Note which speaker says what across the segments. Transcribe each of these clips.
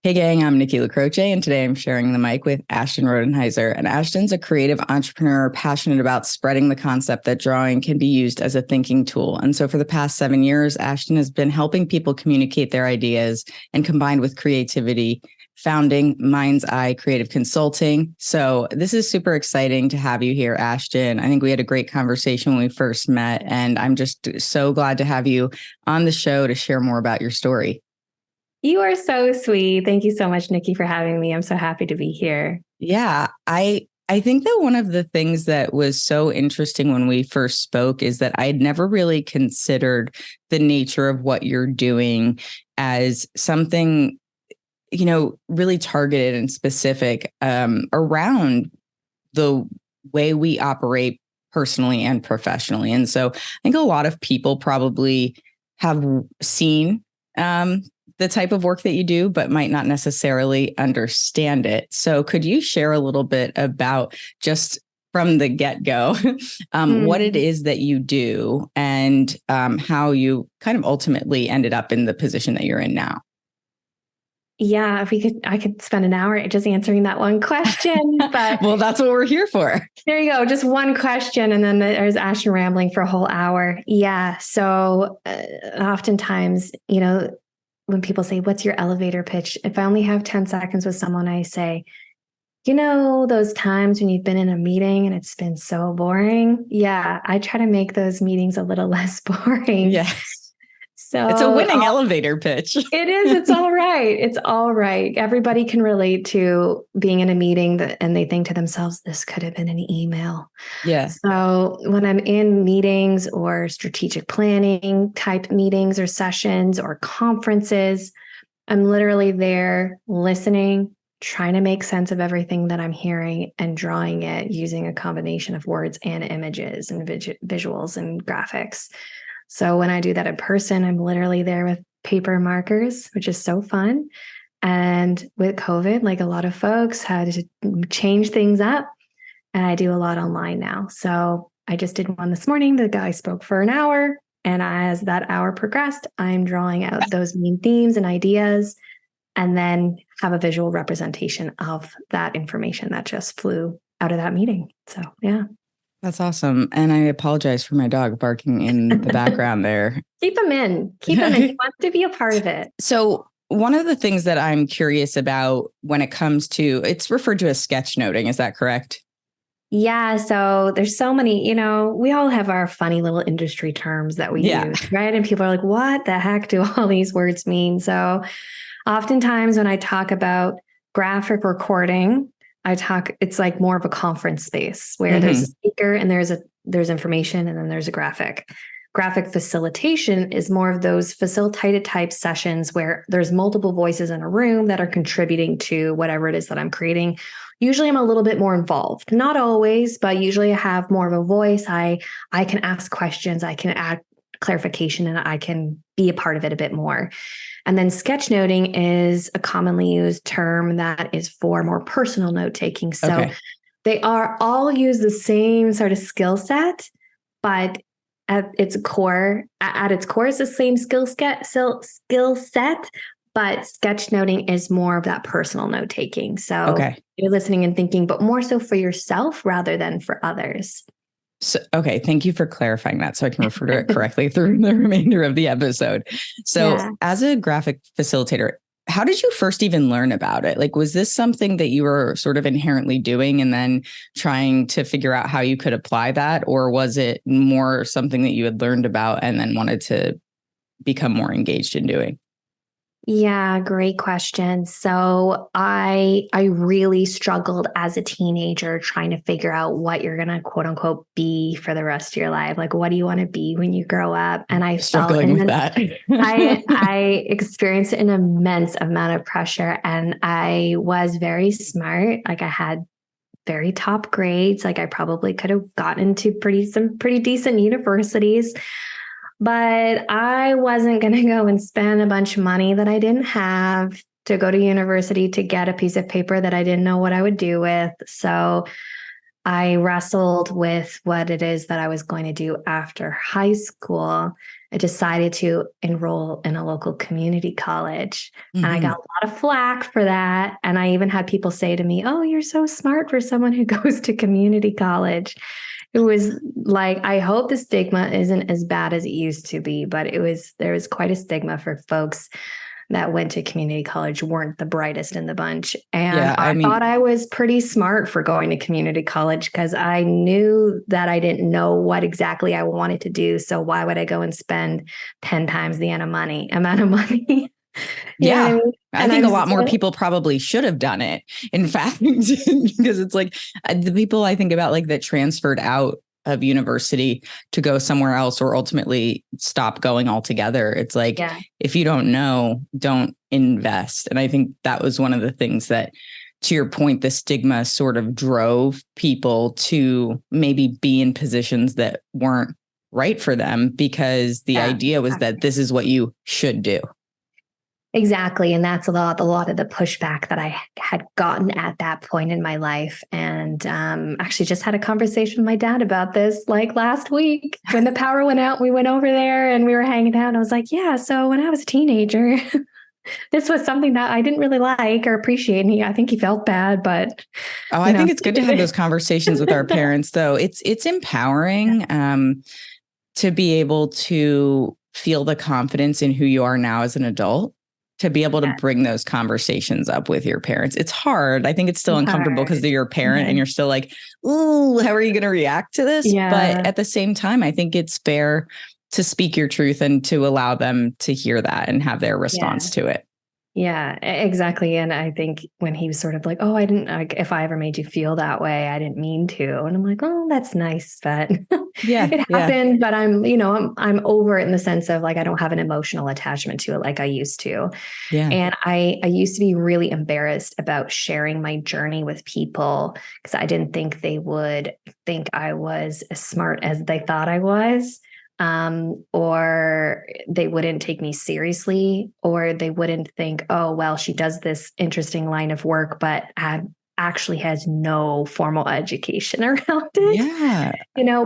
Speaker 1: Hey gang, I'm Nikki LaCroce, and today I'm sharing the mic with Ashton Rodenhiser. And Ashton's a creative entrepreneur passionate about spreading the concept that drawing can be used as a thinking tool. And so for the past 7 years, Ashton has been helping people communicate their ideas and combined with creativity, founding Mind's Eye Creative Consulting. So this is super exciting to have you here, Ashton. I think we had a great conversation when we first met, and I'm just so glad to have you on the show to share more about your story.
Speaker 2: You are so sweet. Thank you so much, Nikki, for having me. I'm so happy to be here.
Speaker 1: Yeah, I think that one of the things that was so interesting when we first spoke is that I'd never really considered the nature of what you're doing as something, really targeted and specific around the way we operate personally and professionally. And so I think a lot of people probably have seen the type of work that you do, but might not necessarily understand it. So could you share a little bit about, just from the get-go, what it is that you do and how you kind of ultimately ended up in the position that you're in now?
Speaker 2: Yeah, I could spend an hour just answering that one question, but
Speaker 1: well, that's what we're here for.
Speaker 2: There you go. Just one question. And then there's Ashton rambling for a whole hour. Yeah. So oftentimes, when people say, what's your elevator pitch? If I only have 10 seconds with someone, I say, those times when you've been in a meeting and it's been so boring. Yeah. I try to make those meetings a little less boring.
Speaker 1: Yes.
Speaker 2: So
Speaker 1: it's a winning elevator pitch.
Speaker 2: It is. It's all right. It's all right. Everybody can relate to being in a meeting and they think to themselves, this could have been an email.
Speaker 1: Yeah.
Speaker 2: So when I'm in meetings or strategic planning type meetings or sessions or conferences, I'm literally there listening, trying to make sense of everything that I'm hearing and drawing it using a combination of words and images and visuals and graphics. So when I do that in person, I'm literally there with paper markers, which is so fun. And with COVID, like a lot of folks had to change things up. And I do a lot online now. So I just did one this morning. The guy spoke for an hour. And as that hour progressed, I'm drawing out those main themes and ideas and then have a visual representation of that information that just flew out of that meeting. So, yeah.
Speaker 1: That's awesome. And I apologize for my dog barking in the background there.
Speaker 2: Keep him in. Keep him in. He wants to be a part of it.
Speaker 1: So one of the things that I'm curious about when it comes to, it's referred to as sketchnoting. Is that correct?
Speaker 2: Yeah. So there's so many, we all have our funny little industry terms that we use, right? And people are like, what the heck do all these words mean? So oftentimes when I talk about graphic recording, it's like more of a conference space where there's a speaker and there's information and then there's a graphic. Graphic facilitation is more of those facilitated type sessions where there's multiple voices in a room that are contributing to whatever it is that I'm creating. Usually I'm a little bit more involved, not always, but usually I have more of a voice. I can ask questions, I can add clarification, and I can be a part of it a bit more. And then sketchnoting is a commonly used term that is for more personal note taking. So they are all use the same sort of skill set, but at its core, it's the same skill set, but sketchnoting is more of that personal note taking. So you're listening and thinking, but more so for yourself rather than for others.
Speaker 1: So, thank you for clarifying that so I can refer to it correctly through the remainder of the episode. So as a graphic facilitator, how did you first even learn about it? Like, was this something that you were sort of inherently doing and then trying to figure out how you could apply that? Or was it more something that you had learned about and then wanted to become more engaged in doing?
Speaker 2: Yeah, great question. So I really struggled as a teenager trying to figure out what you're going to quote unquote be for the rest of your life. Like, what do you want to be when you grow up? And I
Speaker 1: struggling with that.
Speaker 2: I experienced an immense amount of pressure, and I was very smart. Like, I had very top grades. Like, I probably could have gotten into some pretty decent universities. But I wasn't going to go and spend a bunch of money that I didn't have to go to university to get a piece of paper that I didn't know what I would do with. So I wrestled with what it is that I was going to do after high school. I decided to enroll in a local community college. And I got a lot of flack for that. And I even had people say to me, "Oh, you're so smart for someone who goes to community college." It was like, I hope the stigma isn't as bad as it used to be, but there was quite a stigma for folks that went to community college weren't the brightest in the bunch. And I thought I was pretty smart for going to community college because I knew that I didn't know what exactly I wanted to do. So why would I go and spend 10 times the amount of money?
Speaker 1: Yeah. I mean? I think a lot more people probably should have done it. In fact, because it's like the people I think about like that transferred out of university to go somewhere else or ultimately stop going altogether. It's like, if you don't know, don't invest. And I think that was one of the things that, to your point, the stigma sort of drove people to maybe be in positions that weren't right for them because the idea was that this is what you should do.
Speaker 2: Exactly. And that's a lot of the pushback that I had gotten at that point in my life. And actually just had a conversation with my dad about this like last week when the power went out. We went over there and we were hanging out. And I was like, yeah, so when I was a teenager, this was something that I didn't really like or appreciate. And I think he felt bad, but
Speaker 1: I think it's good to have those conversations with our parents, though. It's empowering to be able to feel the confidence in who you are now as an adult, to be able to bring those conversations up with your parents. It's hard. I think it's still uncomfortable because they're your parent and you're still like, ooh, how are you going to react to this? Yeah. But at the same time, I think it's fair to speak your truth and to allow them to hear that and have their response to it.
Speaker 2: Yeah, exactly. And I think when he was sort of like, "Oh, I didn't like if I ever made you feel that way, I didn't mean to." And I'm like, "Oh, that's nice that it happened." But I'm over it in the sense of like, I don't have an emotional attachment to it like I used to. Yeah. And I used to be really embarrassed about sharing my journey with people because I didn't think they would think I was as smart as they thought I was. Or they wouldn't take me seriously, or they wouldn't think, "Oh, well, she does this interesting line of work, but actually has no formal education around it." Yeah.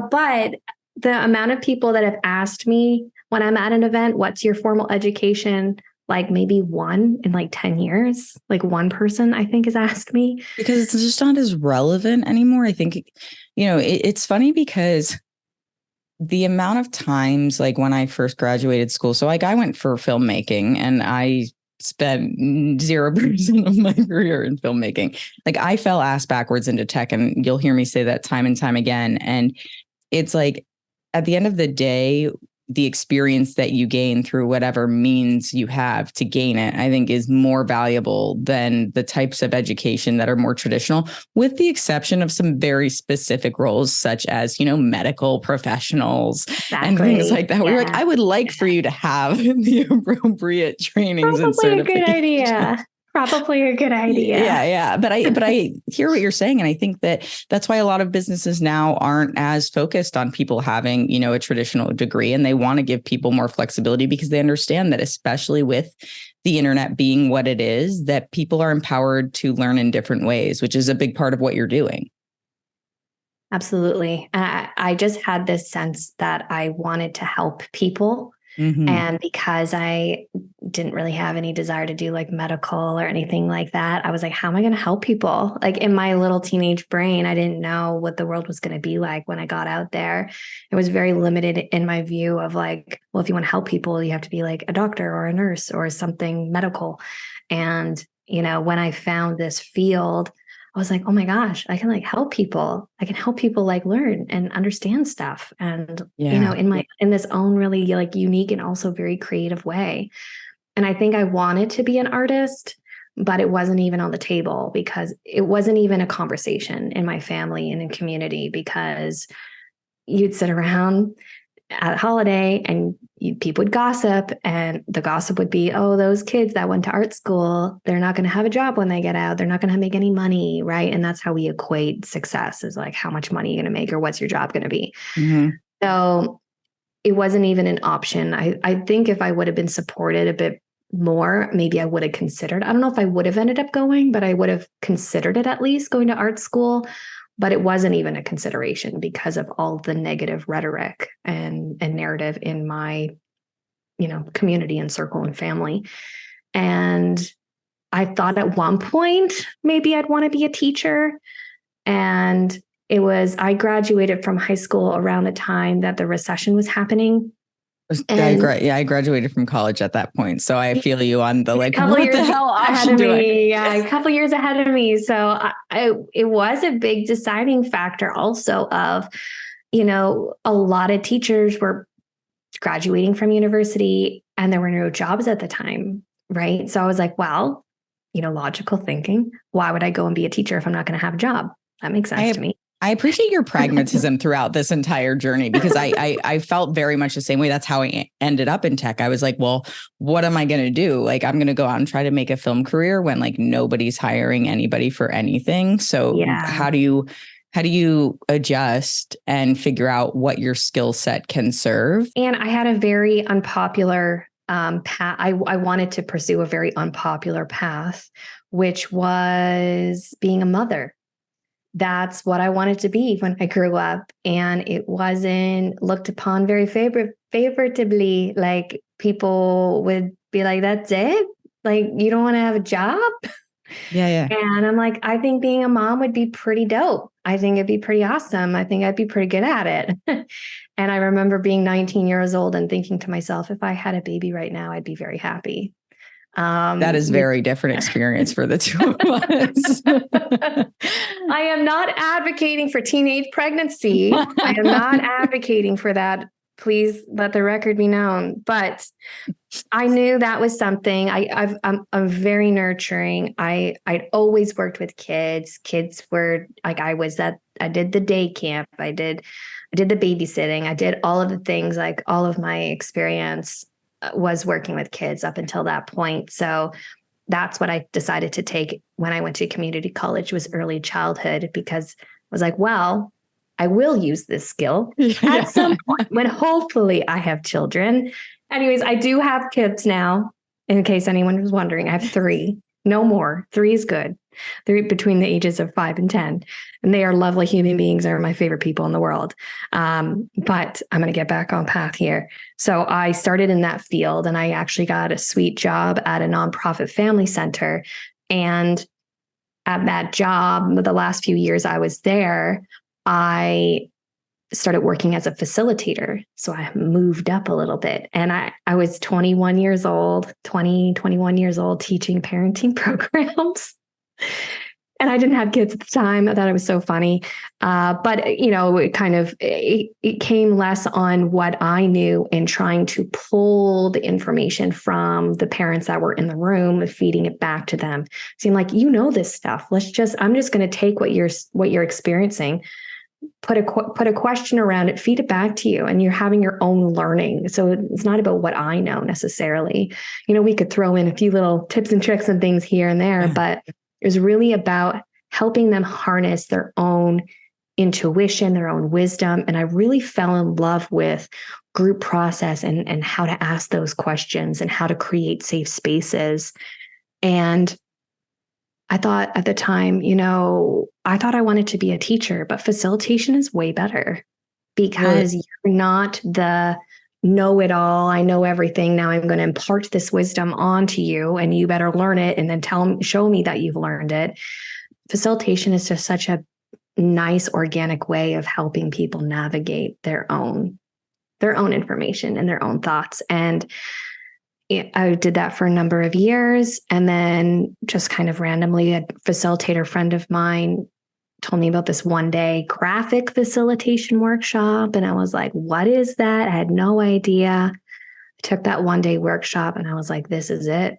Speaker 2: But the amount of people that have asked me when I'm at an event, "What's your formal education?" Like maybe one in like 10 years, like one person I think has asked me.
Speaker 1: Because it's just not as relevant anymore. I think, it's funny because the amount of times, like when I first graduated school, so like I went for filmmaking and I spent 0% of my career in filmmaking. Like I fell ass backwards into tech, and you'll hear me say that time and time again. And it's like, at the end of the day, the experience that you gain through whatever means you have to gain it, I think is more valuable than the types of education that are more traditional, with the exception of some very specific roles, such as, medical professionals and things like that. We're like, I would like for you to have the appropriate trainings and certifications.
Speaker 2: Probably a good idea. Probably a good idea.
Speaker 1: Yeah. But I hear what you're saying. And I think that's why a lot of businesses now aren't as focused on people having, a traditional degree, and they want to give people more flexibility because they understand that, especially with the internet being what it is, that people are empowered to learn in different ways, which is a big part of what you're doing.
Speaker 2: Absolutely. I just had this sense that I wanted to help people. Mm-hmm. And because I didn't really have any desire to do like medical or anything like that, I was like, how am I going to help people? Like in my little teenage brain, I didn't know what the world was going to be like when I got out there. It was very limited in my view of like, well, if you want to help people, you have to be like a doctor or a nurse or something medical. And, when I found this field, I was like, oh my gosh, I can like help people. I can help people like learn and understand stuff. And, in this own really like unique and also very creative way. And I think I wanted to be an artist, but it wasn't even on the table because it wasn't even a conversation in my family and in community, because you'd sit around at a holiday and people would gossip, and the gossip would be, oh, those kids that went to art school, they're not going to have a job when they get out. They're not going to make any money. Right. And that's how we equate success, is like, how much money are you going to make or what's your job going to be? Mm-hmm. So it wasn't even an option. I think if I would have been supported a bit more, maybe I would have considered. I don't know if I would have ended up going, but I would have considered it, at least going to art school. but it wasn't even a consideration because of all the negative rhetoric and narrative in my, community and circle and family. And I thought at one point, maybe I'd want to be a teacher. And I graduated from high school around the time that the recession was happening.
Speaker 1: I graduated from college at that point. So I feel you on the like, what the hell option do I?
Speaker 2: Yeah, a couple years ahead of me. So it was a big deciding factor also of, a lot of teachers were graduating from university and there were no jobs at the time. Right. So I was like, well, logical thinking, why would I go and be a teacher if I'm not going to have a job? That makes sense to me.
Speaker 1: I appreciate your pragmatism throughout this entire journey, because I felt very much the same way. That's how I ended up in tech. I was like, well, what am I going to do? Like, I'm going to go out and try to make a film career when like nobody's hiring anybody for anything. So how do you adjust and figure out what your skill set can serve?
Speaker 2: And I had a very unpopular path. I wanted to pursue a very unpopular path, which was being a mother. That's what I wanted to be when I grew up. And it wasn't looked upon very favorably. Like, people would be like, that's it? Like, you don't want to have a job?
Speaker 1: Yeah.
Speaker 2: And I'm like, I think being a mom would be pretty dope. I think it'd be pretty awesome. I think I'd be pretty good at it. And I remember being 19 years old and thinking to myself, if I had a baby right now, I'd be very happy.
Speaker 1: That is very different experience for the two of us.
Speaker 2: I am not advocating for teenage pregnancy. I am not advocating for that. Please let the record be known. But I knew that was something. I'm very nurturing. I'd always worked with kids. Kids were like, I did the day camp. I did the babysitting. I did all of the things, like all of my experience was working with kids up until that point. So that's what I decided to take when I went to community college, was early childhood, because I was like, well, I will use this skill at some point when hopefully I have children. Anyways, I do have kids now, in case anyone was wondering. I have 3, no more. 3 is good. They're between the ages of 5 and 10, and they are lovely human beings. They're my favorite people in the world. But I'm going to get back on path here. So I started in that field, and I actually got a sweet job at a nonprofit family center. And at that job, the last few years I was there, I started working as a facilitator. So I moved up a little bit, and I was 21 years old teaching parenting programs. And I didn't have kids at the time. I thought it was so funny. But, it came less on what I knew and trying to pull the information from the parents that were in the room, feeding it back to them. Seemed like, this stuff. I'm just going to take what you're experiencing, put a question around it, feed it back to you, and you're having your own learning. So it's not about what I know necessarily. We could throw in a few little tips and tricks and things here and there, but it was really about helping them harness their own intuition, their own wisdom. And I really fell in love with group process and how to ask those questions and how to create safe spaces. And I thought at the time, I thought I wanted to be a teacher, but facilitation is way better, because you're not the know-it-all. I know everything. Now I'm going to impart this wisdom onto you, and you better learn it and then show me that you've learned it. Facilitation is just such a nice, organic way of helping people navigate their own information and their own thoughts. And I did that for a number of years. And then just kind of randomly, a facilitator friend of mine told me about this one-day graphic facilitation workshop. And I was like, what is that? I had no idea. I took that one-day workshop and I was like, this is it.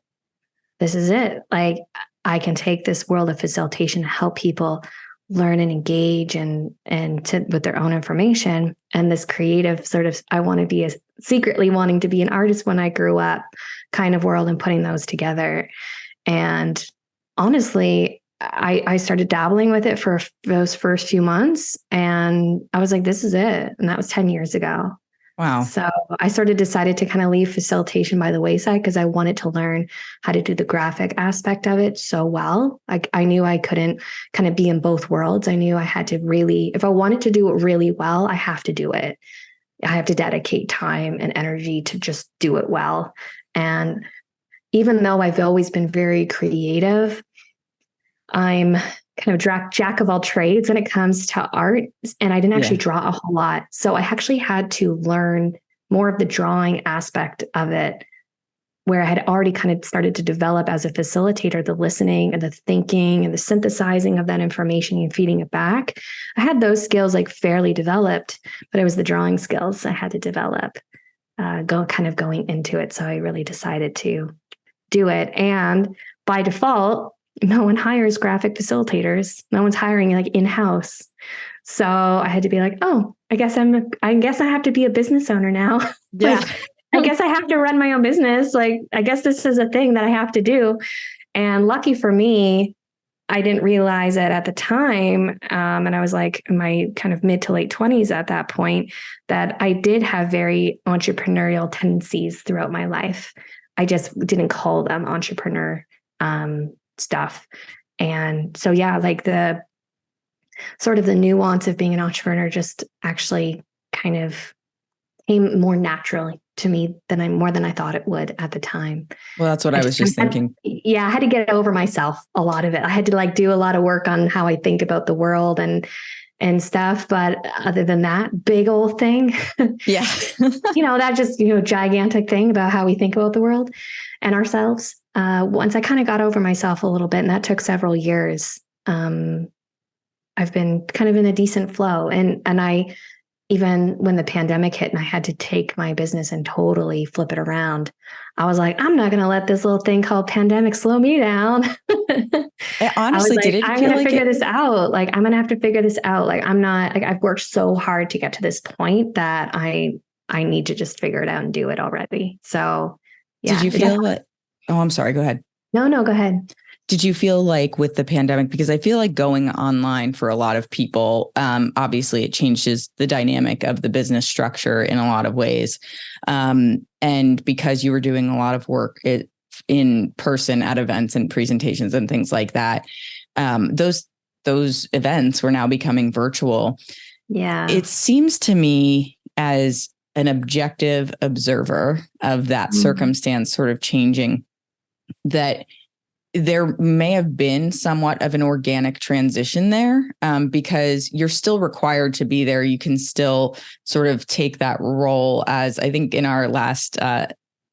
Speaker 2: This is it. Like, I can take this world of facilitation to help people learn and engage and with their own information. And this creative sort of, I want to be secretly wanting to be an artist when I grew up kind of world, and putting those together. And honestly, I started dabbling with it for those first few months, and I was like, this is it. And that was 10 years ago.
Speaker 1: Wow.
Speaker 2: So I sort of decided to kind of leave facilitation by the wayside because I wanted to learn how to do the graphic aspect of it so well. I knew I couldn't kind of be in both worlds. I knew I had to really, if I wanted to do it really well, I have to do it. I have to dedicate time and energy to just do it well. And even though I've always been very creative, I'm kind of jack of all trades when it comes to art. And I didn't actually draw a whole lot. So I actually had to learn more of the drawing aspect of it, where I had already kind of started to develop as a facilitator, the listening and the thinking and the synthesizing of that information and feeding it back. I had those skills like fairly developed, but it was the drawing skills I had to develop, going into it. So I really decided to do it. And by default, no one hires graphic facilitators. No one's hiring like in-house. So I had to be like, oh, I guess I have to be a business owner now.
Speaker 1: Yeah.
Speaker 2: I guess I have to run my own business. Like, I guess this is a thing that I have to do. And lucky for me, I didn't realize it at the time. And I was like in my kind of mid to late 20s at that point, that I did have very entrepreneurial tendencies throughout my life. I just didn't call them entrepreneur stuff. And so, yeah, like the sort of the nuance of being an entrepreneur just actually kind of came more naturally to me more than I thought it would at the time.
Speaker 1: Well, that's what I was just thinking.
Speaker 2: I had to get over myself a lot of it. I had to like do a lot of work on how I think about the world and stuff. But other than that big old thing,
Speaker 1: yeah,
Speaker 2: that just, gigantic thing about how we think about the world and ourselves. Once I kind of got over myself a little bit, and that took several years, I've been kind of in a decent flow. And I, even when the pandemic hit and I had to take my business and totally flip it around, I was like, I'm not going to let this little thing called pandemic slow me down.
Speaker 1: It honestly didn't.
Speaker 2: I'm going to figure this out. Like, I'm going to have to figure this out. Like, I'm not, like, I've worked so hard to get to this point that I need to just figure it out and do it already. So, yeah.
Speaker 1: Did you feel that? Oh, I'm sorry. Go ahead.
Speaker 2: No, go ahead.
Speaker 1: Did you feel like with the pandemic, because I feel like going online for a lot of people, obviously it changes the dynamic of the business structure in a lot of ways. And because you were doing a lot of work in person at events and presentations and things like that, those events were now becoming virtual.
Speaker 2: Yeah.
Speaker 1: It seems to me, as an objective observer of that circumstance sort of changing, that there may have been somewhat of an organic transition there, because you're still required to be there. You can still sort of take that role, as I think in our last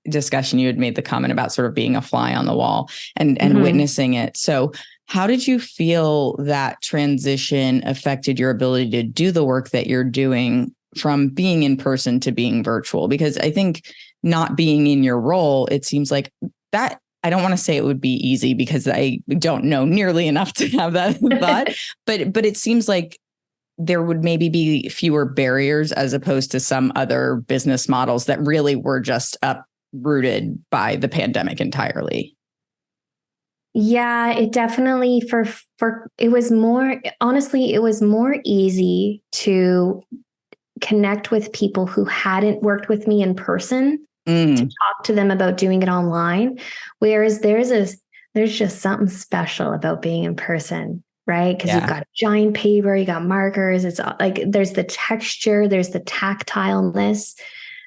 Speaker 1: discussion, you had made the comment about sort of being a fly on the wall and witnessing it. So how did you feel that transition affected your ability to do the work that you're doing from being in person to being virtual? Because I think not being in your role, it seems like that, I don't want to say it would be easy because I don't know nearly enough to have that thought, but it seems like there would maybe be fewer barriers as opposed to some other business models that really were just uprooted by the pandemic entirely.
Speaker 2: Yeah, it definitely it was more, honestly, it was more easy to connect with people who hadn't worked with me in person, to talk to them about doing it online. Whereas there's just something special about being in person, right? Because you've got giant paper, you got markers. It's like, there's the texture, there's the tactileness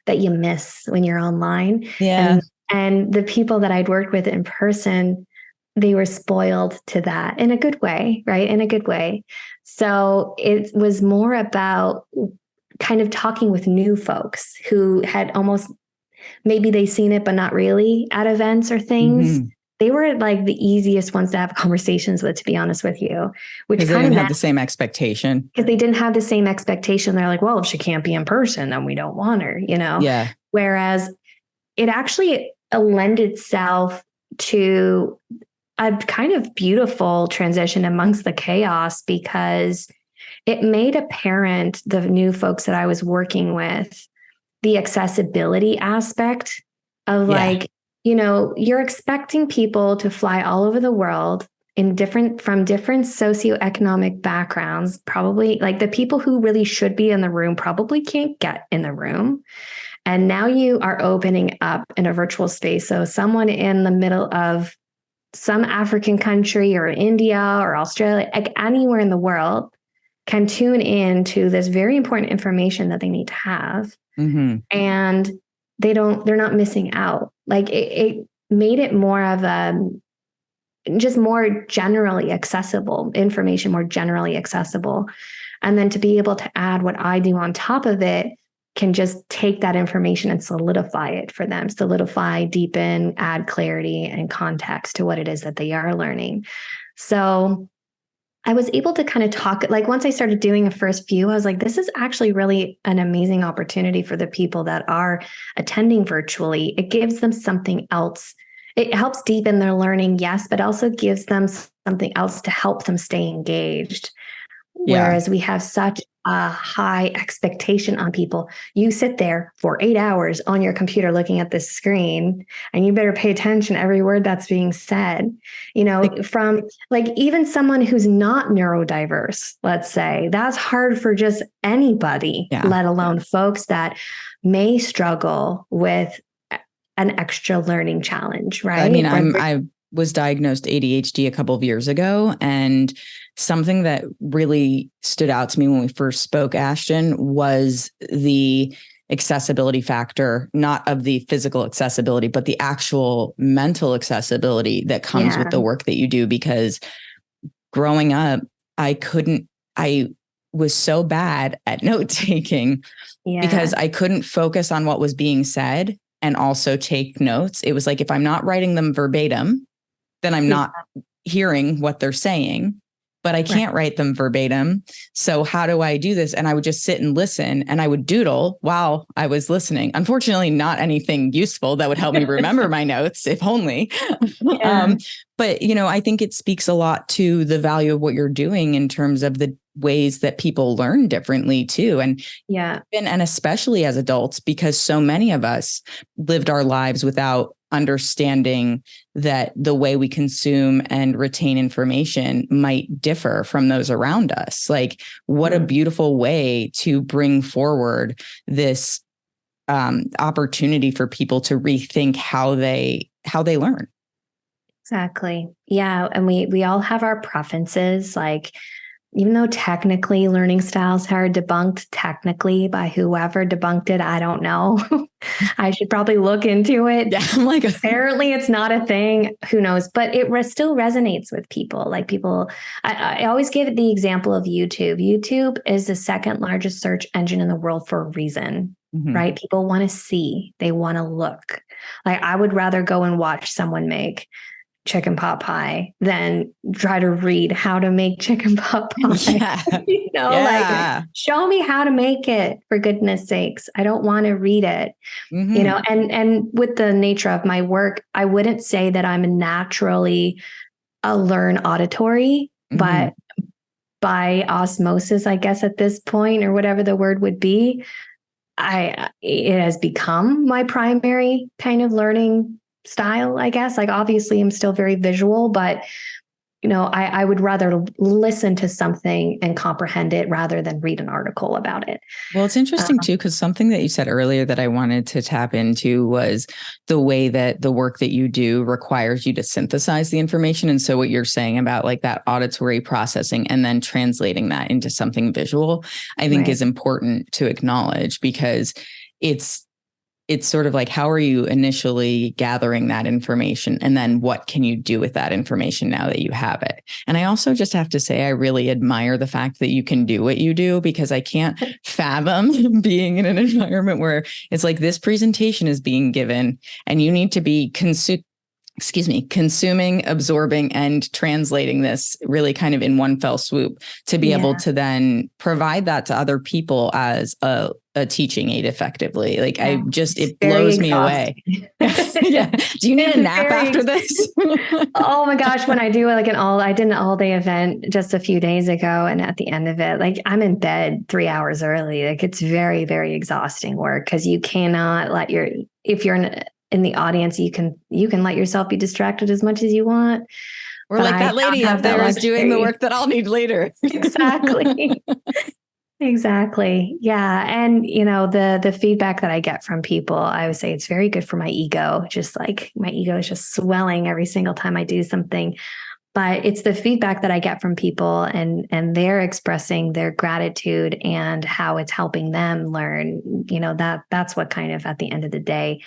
Speaker 2: that you miss when you're online.
Speaker 1: Yeah.
Speaker 2: And the people that I'd worked with in person, they were spoiled to that in a good way, right? In a good way. So it was more about kind of talking with new folks who had almost, maybe they seen it, but not really at events or things. They were like the easiest ones to have conversations with, to be honest with you, which
Speaker 1: because they didn't have the same expectation.
Speaker 2: Because they didn't have the same expectation. They're like, well, if she can't be in person, then we don't want her,
Speaker 1: Yeah.
Speaker 2: Whereas it actually lended itself to a kind of beautiful transition amongst the chaos, because it made apparent, the new folks that I was working with, the accessibility aspect of like, you're expecting people to fly all over the world from different socioeconomic backgrounds, probably like the people who really should be in the room probably can't get in the room. And now you are opening up in a virtual space. So someone in the middle of some African country or India or Australia, like anywhere in the world, can tune in to this very important information that they need to have.
Speaker 1: Mm-hmm.
Speaker 2: And they're not missing out. Like it made it more of just more generally accessible information, more generally accessible. And then to be able to add what I do on top of it can just take that information and solidify it for them, deepen, add clarity and context to what it is that they are learning. So I was able to kind of talk, like once I started doing a first few, I was like, this is actually really an amazing opportunity for the people that are attending virtually. It gives them something else. It helps deepen their learning, yes, but also gives them something else to help them stay engaged. Whereas we have such a high expectation on people. You sit there for 8 hours on your computer looking at this screen, and you better pay attention to every word that's being said. You know, from like even someone who's not neurodiverse, let's say, that's hard for just anybody, let alone folks that may struggle with an extra learning challenge, right?
Speaker 1: I mean, I was diagnosed ADHD a couple of years ago, and something that really stood out to me when we first spoke, Ashton, was the accessibility factor, not of the physical accessibility, but the actual mental accessibility that comes with the work that you do. Because growing up, I was so bad at note taking because I couldn't focus on what was being said and also take notes. It was like, if I'm not writing them verbatim, then I'm not hearing what they're saying, but I can't write them verbatim. So how do I do this? And I would just sit and listen, and I would doodle while I was listening. Unfortunately, not anything useful that would help me remember my notes, if only. But, you know, I think it speaks a lot to the value of what you're doing in terms of the ways that people learn differently too. And and especially as adults, because so many of us lived our lives without understanding that the way we consume and retain information might differ from those around us. Like, what a beautiful way to bring forward this opportunity for people to rethink how they learn.
Speaker 2: Exactly. Yeah. And we all have our preferences. Like, even though technically learning styles are debunked technically by whoever debunked it, I don't know. I should probably look into it.
Speaker 1: Yeah, I'm like,
Speaker 2: apparently it's not a thing. Who knows? But it still resonates with people. Like people, I always give it the example of YouTube. YouTube is the second largest search engine in the world for a reason, right? People want to see, they want to look. Like, I would rather go and watch someone make chicken pot pie than try to read how to make chicken pot pie. You know, like, show me how to make it, for goodness sakes. I don't want to read it. You know, and with the nature of my work, I wouldn't say that I'm naturally a learn auditory, but by osmosis, I guess at this point, or whatever the word would be, it has become my primary kind of learning style, I guess. Like, obviously I'm still very visual, but you know, I would rather listen to something and comprehend it rather than read an article about it.
Speaker 1: Well, it's interesting too, because something that you said earlier that I wanted to tap into was the way that the work that you do requires you to synthesize the information. And so what you're saying about like that auditory processing and then translating that into something visual, I think is important to acknowledge, because it's sort of like, how are you initially gathering that information? And then what can you do with that information now that you have it? And I also just have to say, I really admire the fact that you can do what you do, because I can't fathom being in an environment where it's like, this presentation is being given and you need to be consuming, absorbing, and translating this really kind of in one fell swoop to be able to then provide that to other people as a teaching aid effectively. Like, it blows me away. Do you need a nap after this?
Speaker 2: Oh my gosh. When I do like I did an all day event just a few days ago. And at the end of it, like, I'm in bed 3 hours early. Like, it's very, very exhausting work, because you cannot if you're in the audience, you can let yourself be distracted as much as you want.
Speaker 1: Or like that lady up there is doing the work that I'll need later.
Speaker 2: Exactly. Exactly. Yeah. And the feedback that I get from people, I would say it's very good for my ego. Just like my ego is just swelling every single time I do something. But it's the feedback that I get from people and they're expressing their gratitude and how it's helping them learn, that's what kind of at the end of the day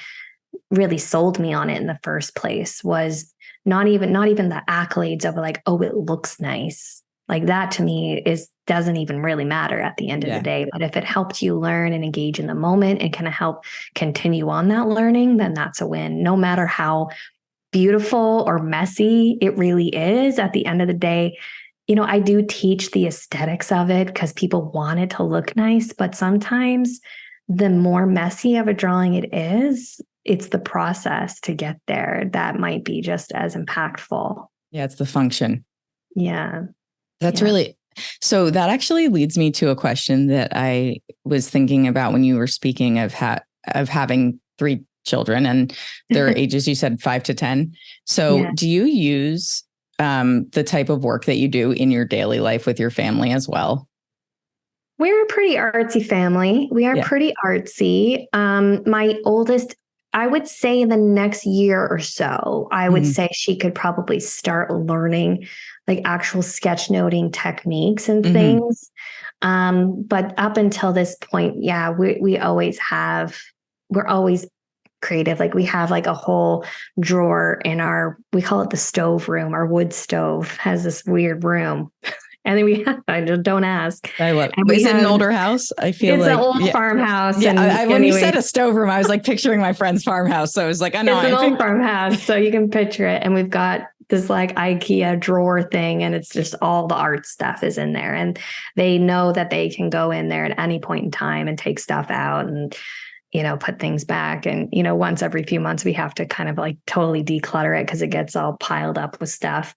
Speaker 2: really sold me on it in the first place, was not even the accolades of like, oh, it looks nice. Like that to me doesn't even really matter at the end of the day. But if it helped you learn and engage in the moment and kind of help continue on that learning, then that's a win. No matter how beautiful or messy it really is, at the end of the day, I do teach the aesthetics of it because people want it to look nice. But sometimes the more messy of a drawing it is, it's the process to get there that might be just as impactful.
Speaker 1: Yeah, it's the function.
Speaker 2: Yeah.
Speaker 1: That's really, so that actually leads me to a question that I was thinking about when you were speaking of having 3 children and their ages, you said 5 to 10. So do you use the type of work that you do in your daily life with your family as well?
Speaker 2: We're a pretty artsy family. We are pretty artsy. My oldest, I would say in the next year or so, I would say she could probably start learning like actual sketchnoting techniques and things. But up until this point, we're always creative. Like we have like a whole drawer in we call it the stove room. Our wood stove has this weird room. And then I just don't ask.
Speaker 1: I love it. Is it an older house? I feel
Speaker 2: it's
Speaker 1: like
Speaker 2: an old farmhouse.
Speaker 1: Yeah, when you said a stove room, I was like picturing my friend's farmhouse. So I was like, I know.
Speaker 2: It's an old farmhouse. So you can picture it. And we've got this like IKEA drawer thing. And it's just all the art stuff is in there. And they know that they can go in there at any point in time and take stuff out and put things back. And, once every few months, we have to kind of like totally declutter it because it gets all piled up with stuff.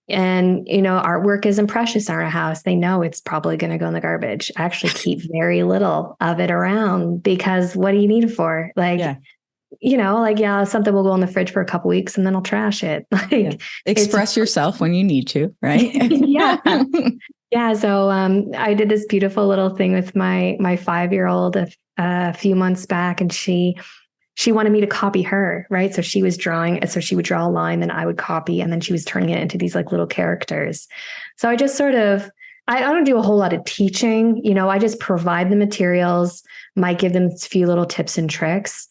Speaker 2: And artwork isn't precious in our house. They know it's probably going to go in the garbage. I actually keep very little of it around because what do you need it for? Something will go in the fridge for a couple weeks and then I'll trash it.
Speaker 1: Express yourself when you need to, right?
Speaker 2: Yeah. So I did this beautiful little thing with my 5-year-old a few months back, and she wanted me to copy her, right? So she was drawing, so she would draw a line, then I would copy, and then she was turning it into these like little characters. So I just I don't do a whole lot of teaching. I just provide the materials, might give them a few little tips and tricks,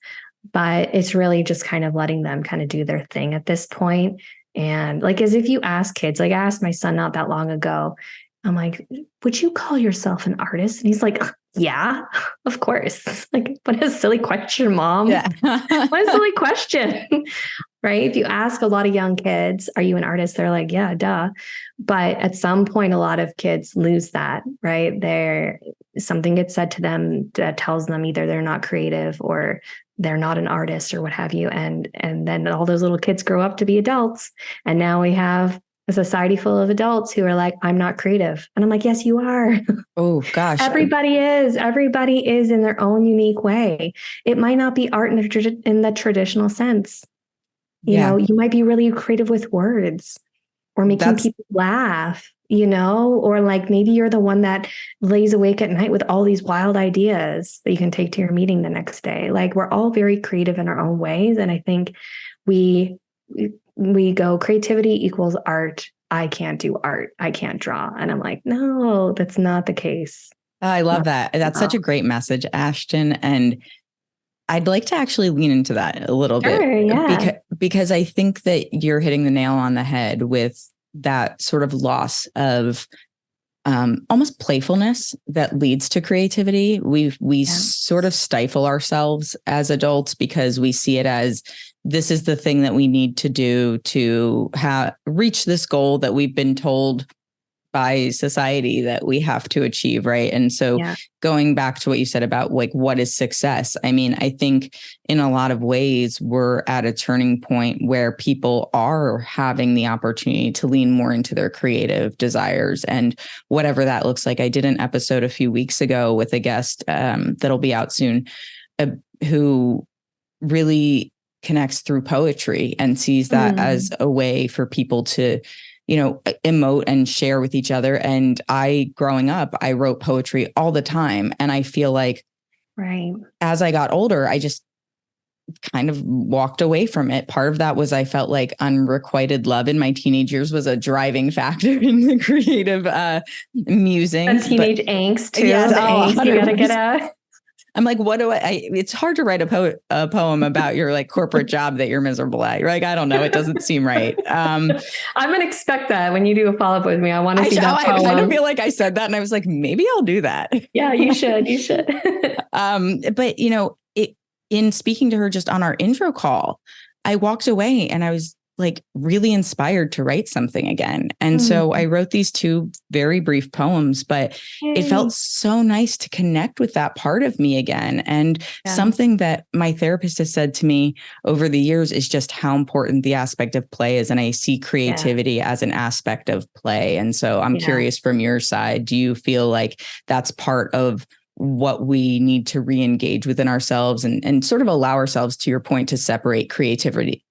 Speaker 2: but it's really just kind of letting them kind of do their thing at this point. And like, as if you ask kids, like I asked my son not that long ago, I'm like, would you call yourself an artist? And he's like, yeah, of course. Like, what a silly question, Mom.
Speaker 1: Yeah.
Speaker 2: What a silly question. Right? If you ask a lot of young kids, are you an artist? They're like, yeah, duh. But at some point, a lot of kids lose that, right? Something gets said to them that tells them either they're not creative or they're not an artist or what have you. And then all those little kids grow up to be adults. And now we have a society full of adults who are like, I'm not creative. And I'm like, yes, you are.
Speaker 1: Oh, gosh.
Speaker 2: Everybody is in their own unique way. It might not be art in the traditional sense. You might be really creative with words or making people laugh, or like maybe you're the one that lays awake at night with all these wild ideas that you can take to your meeting the next day. Like we're all very creative in our own ways. And I think we go creativity equals art. I can't do art. I can't draw. And I'm like, no, that's not the case.
Speaker 1: I love that. That's such a great message, Ashton. And I'd like to actually lean into that a little bit because I think that you're hitting the nail on the head with that sort of loss of almost playfulness that leads to creativity. We sort of stifle ourselves as adults because we see it as this is the thing that we need to do to reach this goal that we've been told by society that we have to achieve. Right. And so going back to what you said about like, what is success? I mean, I think in a lot of ways, we're at a turning point where people are having the opportunity to lean more into their creative desires and whatever that looks like. I did an episode a few weeks ago with a guest that'll be out soon who really connects through poetry and sees that as a way for people to, emote and share with each other. And growing up, I wrote poetry all the time. And I feel like as I got older, I just kind of walked away from it. Part of that was I felt like unrequited love in my teenage years was a driving factor in the creative musings.
Speaker 2: And teenage angst too.
Speaker 1: Yes,
Speaker 2: angst you gotta get out.
Speaker 1: I'm like, what do it's hard to write a poem about your like corporate job that you're miserable at. You're like, I don't know. It doesn't seem right. I'm
Speaker 2: going to expect that when you do a follow-up with me. I want to see that poem.
Speaker 1: I kind of feel like I said that and I was like, maybe I'll do that.
Speaker 2: Yeah, you should. You should.
Speaker 1: But in speaking to her just on our intro call, I walked away and I was like really inspired to write something again. And so I wrote these 2 very brief poems, but it felt so nice to connect with that part of me again. And something that my therapist has said to me over the years is just how important the aspect of play is. And I see creativity as an aspect of play. And so I'm curious from your side, do you feel like that's part of what we need to re-engage within ourselves and sort of allow ourselves, to your point, to separate creativity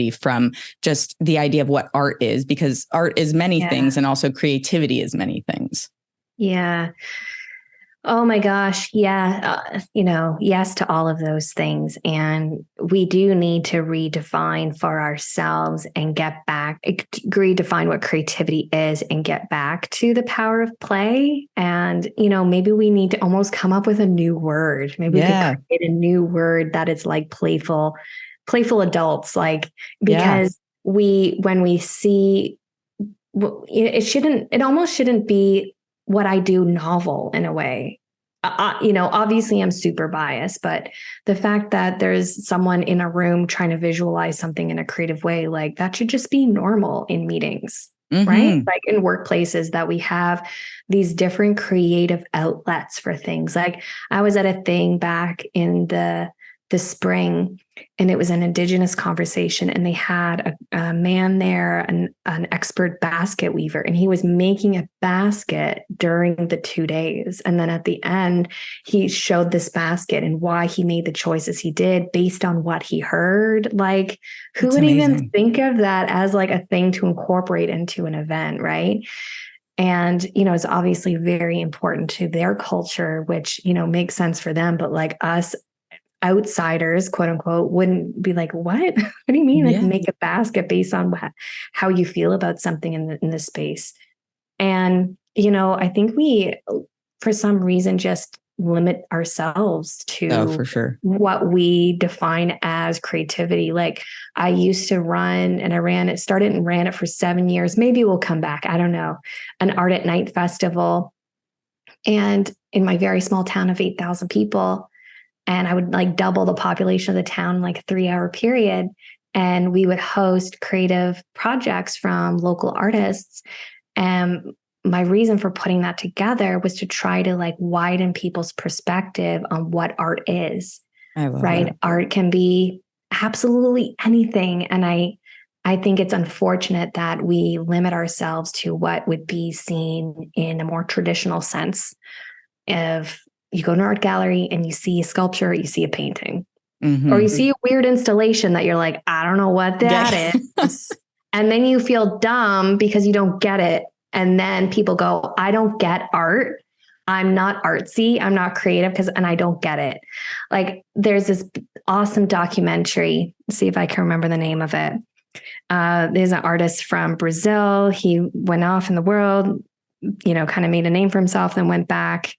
Speaker 1: from just the idea of what art is, because art is many things and also creativity is many things.
Speaker 2: Yeah. Oh my gosh. Yeah. Yes to all of those things. And we do need to redefine for ourselves and redefine what creativity is and get back to the power of play. And, maybe we need to almost come up with a new word. Maybe we could create a new word that is like playful adults, like, because when we see, it almost shouldn't be what I do novel in a way. Obviously I'm super biased, but the fact that there's someone in a room trying to visualize something in a creative way, like that should just be normal in meetings, right? Like in workplaces, that we have these different creative outlets for things. Like I was at a thing back in the spring, and it was an Indigenous conversation, and they had a man there, an expert basket weaver, and he was making a basket during the 2 days. And then at the end, he showed this basket and why he made the choices he did based on what he heard. Like, who would even think of that as like a thing to incorporate into an event, right? And, it's obviously very important to their culture, which, makes sense for them. But like us outsiders, quote unquote, wouldn't be like, what? What do you mean? Like make a basket based on how you feel about something in the space. And, I think we, for some reason, just limit ourselves to
Speaker 1: for sure.
Speaker 2: what we define as creativity. Like I used to run, and I ran it for 7 years. Maybe we'll come back. I don't know. An Art at Night festival. And in my very small town of 8,000 people, and I would like double the population of the town in like a 3-hour period. And we would host creative projects from local artists. And my reason for putting that together was to try to like widen people's perspective on what art is. Right. That. Art can be absolutely anything. And I think it's unfortunate that we limit ourselves to what would be seen in a more traditional sense of, you go to an art gallery and you see a sculpture, you see a painting, or you see a weird installation that you're like, I don't know what that is. And then you feel dumb because you don't get it. And then people go, I don't get art. I'm not artsy. I'm not creative and I don't get it. Like there's this awesome documentary. Let's see if I can remember the name of it. There's an artist from Brazil. He went off in the world, kind of made a name for himself, then went back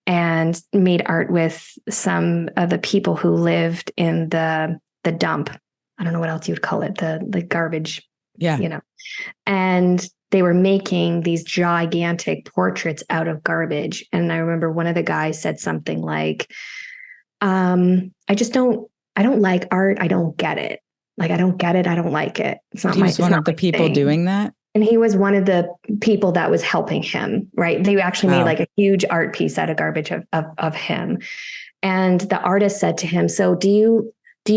Speaker 2: and made art with some of the people who lived in the dump. I don't know what else you would call it, the garbage. Yeah. And they were making these gigantic portraits out of garbage. And I remember one of the guys said something like, I don't like art. I don't get it. Like, I don't get it. I don't like it. It's not
Speaker 1: He was one of the people doing that.
Speaker 2: And he was one of the people that was helping him, right? They actually made like a huge art piece out of garbage of him. And the artist said to him, so do you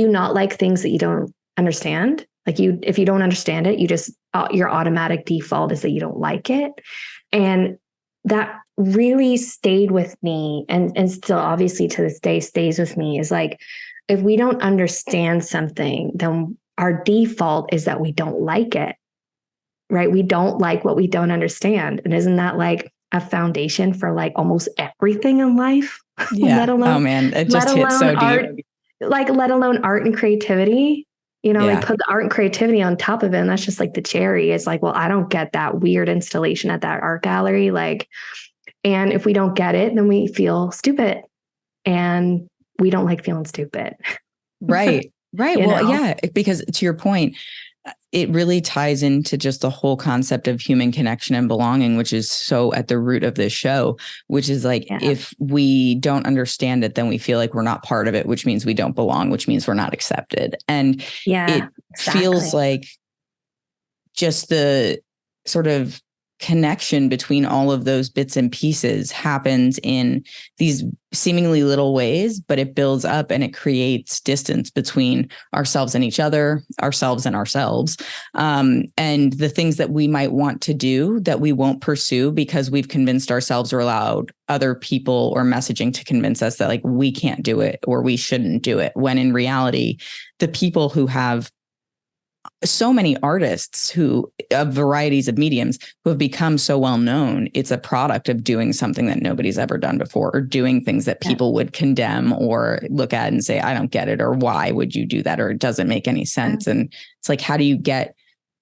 Speaker 2: not like things that you don't understand? Like if you don't understand it, you just, your automatic default is that you don't like it. And that really stayed with me and still obviously to this day stays with me, is like, if we don't understand something, then our default is that we don't like it, right? We don't like what we don't understand. And isn't that like a foundation for like almost everything in life?
Speaker 1: Yeah.
Speaker 2: let alone,
Speaker 1: oh man, it just hits so
Speaker 2: art,
Speaker 1: deep.
Speaker 2: like let alone art and creativity. You know,
Speaker 1: Yeah.
Speaker 2: like put the art and creativity on top of it. And that's just like the cherry. It's like, well, I don't get that weird installation at that art gallery. Like, and if we don't get it, then we feel stupid. And we don't like feeling stupid.
Speaker 1: Right. Right.
Speaker 2: You
Speaker 1: Well,
Speaker 2: know?
Speaker 1: yeah, because to your point, it really ties into just the whole concept of human connection and belonging, which is so at the root of this show, which is like, if we don't understand it, then we feel like we're not part of it, which means we don't belong, which means we're not accepted. And it feels like just the sort of connection between all of those bits and pieces happens in these seemingly little ways, but it builds up and it creates distance between ourselves and each other, ourselves and ourselves. And the things that we might want to do that we won't pursue because we've convinced ourselves or allowed other people or messaging to convince us that like we can't do it or we shouldn't do it. When in reality, the people who have so many artists who of varieties of mediums who have become so well known, it's a product of doing something that nobody's ever done before, or doing things that people would condemn or look at and say, I don't get it, or why would you do that, or it doesn't make any sense. And it's like, how do you get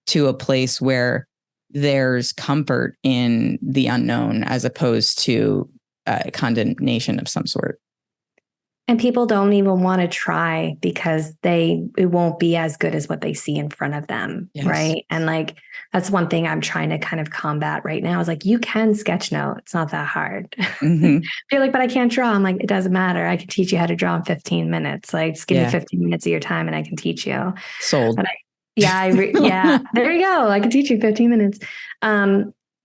Speaker 1: to a place where there's comfort in the unknown as opposed to condemnation of some sort?
Speaker 2: And people don't even want to try because it won't be as good as what they see in front of them. Yes. Right. And like, that's one thing I'm trying to kind of combat right now is like, you can sketchnote. It's not that hard. Mm-hmm. You're like, but I can't draw. I'm like, it doesn't matter. I can teach you how to draw in 15 minutes. Like, just give me 15 minutes of your time and I can teach you.
Speaker 1: Sold.
Speaker 2: Yeah. There you go. I can teach you 15 minutes.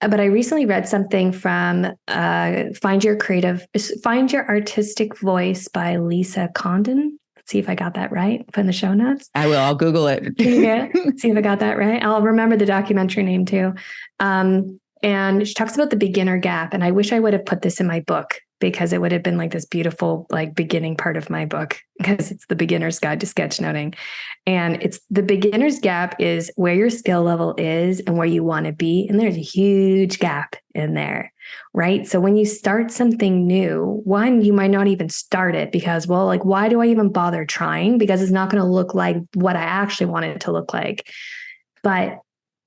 Speaker 2: But I recently read something from Find Your Artistic Voice by Lisa Condon. Let's see if I got that right. Put in the show notes.
Speaker 1: I will. I'll Google it.
Speaker 2: Yeah. See if I got that right. I'll remember the documentary name too. And she talks about the beginner gap. And I wish I would have put this in my book because it would have been like this beautiful, like beginning part of my book because it's the beginner's guide to sketchnoting. And it's the beginner's gap is where your skill level is and where you want to be. And there's a huge gap in there, right? So when you start something new, one, you might not even start it because, well, like, why do I even bother trying? Because it's not going to look like what I actually want it to look like. But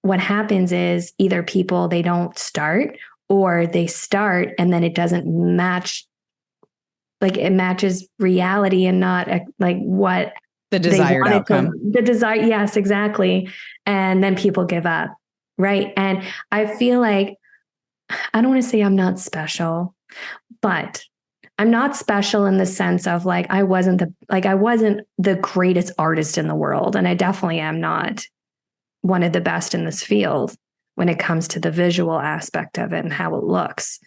Speaker 2: what happens is either people, they don't start, or they start and then it doesn't match, like it matches reality and not like what
Speaker 1: the desired outcome.
Speaker 2: Yes, exactly. And then people give up. Right. And I feel like, I don't want to say I'm not special, but I'm not special in the sense of like, I wasn't the greatest artist in the world. And I definitely am not one of the best in this field when it comes to the visual aspect of it and how it looks.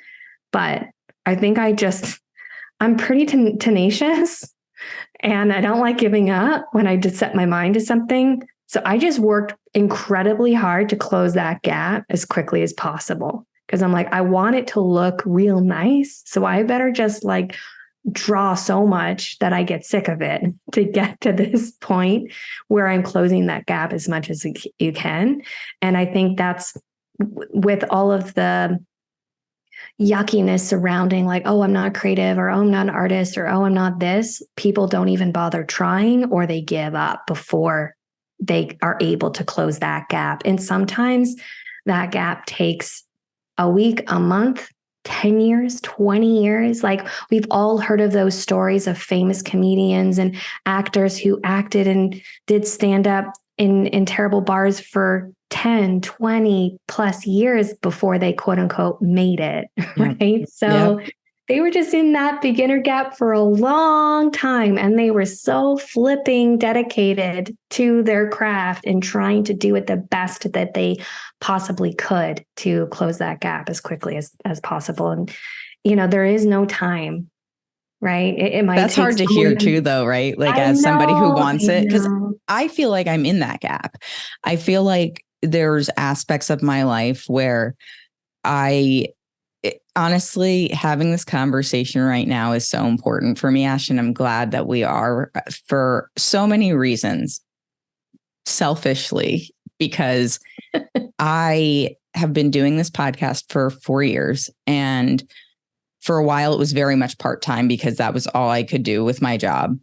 Speaker 2: But I think I'm pretty tenacious and I don't like giving up when I just set my mind to something. So I just worked incredibly hard to close that gap as quickly as possible. Because I'm like, I want it to look real nice. So I better just like draw so much that I get sick of it to get to this point where I'm closing that gap as much as you can. And I think that's with all of the yuckiness surrounding like, oh, I'm not creative, or oh, I'm not an artist, or oh, I'm not this. People don't even bother trying, or they give up before they are able to close that gap. And sometimes that gap takes a week, a month, 10 years, 20 years. Like we've all heard of those stories of famous comedians and actors who acted and did stand up in terrible bars for 10, 20 plus years before they quote unquote made it. Right. So they were just in that beginner gap for a long time. And they were so flipping dedicated to their craft and trying to do it the best that they possibly could to close that gap as quickly as possible. And, you know, there is no time, right? It might
Speaker 1: That's hard to hear too, though, right? Like as somebody who wants it, because I feel like I'm in that gap. I feel like there's aspects of my life where I'm honestly, having this conversation right now is so important for me, Ash, and I'm glad that we are for so many reasons. Selfishly, because I have been doing this podcast for 4 years, and for a while it was very much part-time because that was all I could do with my job.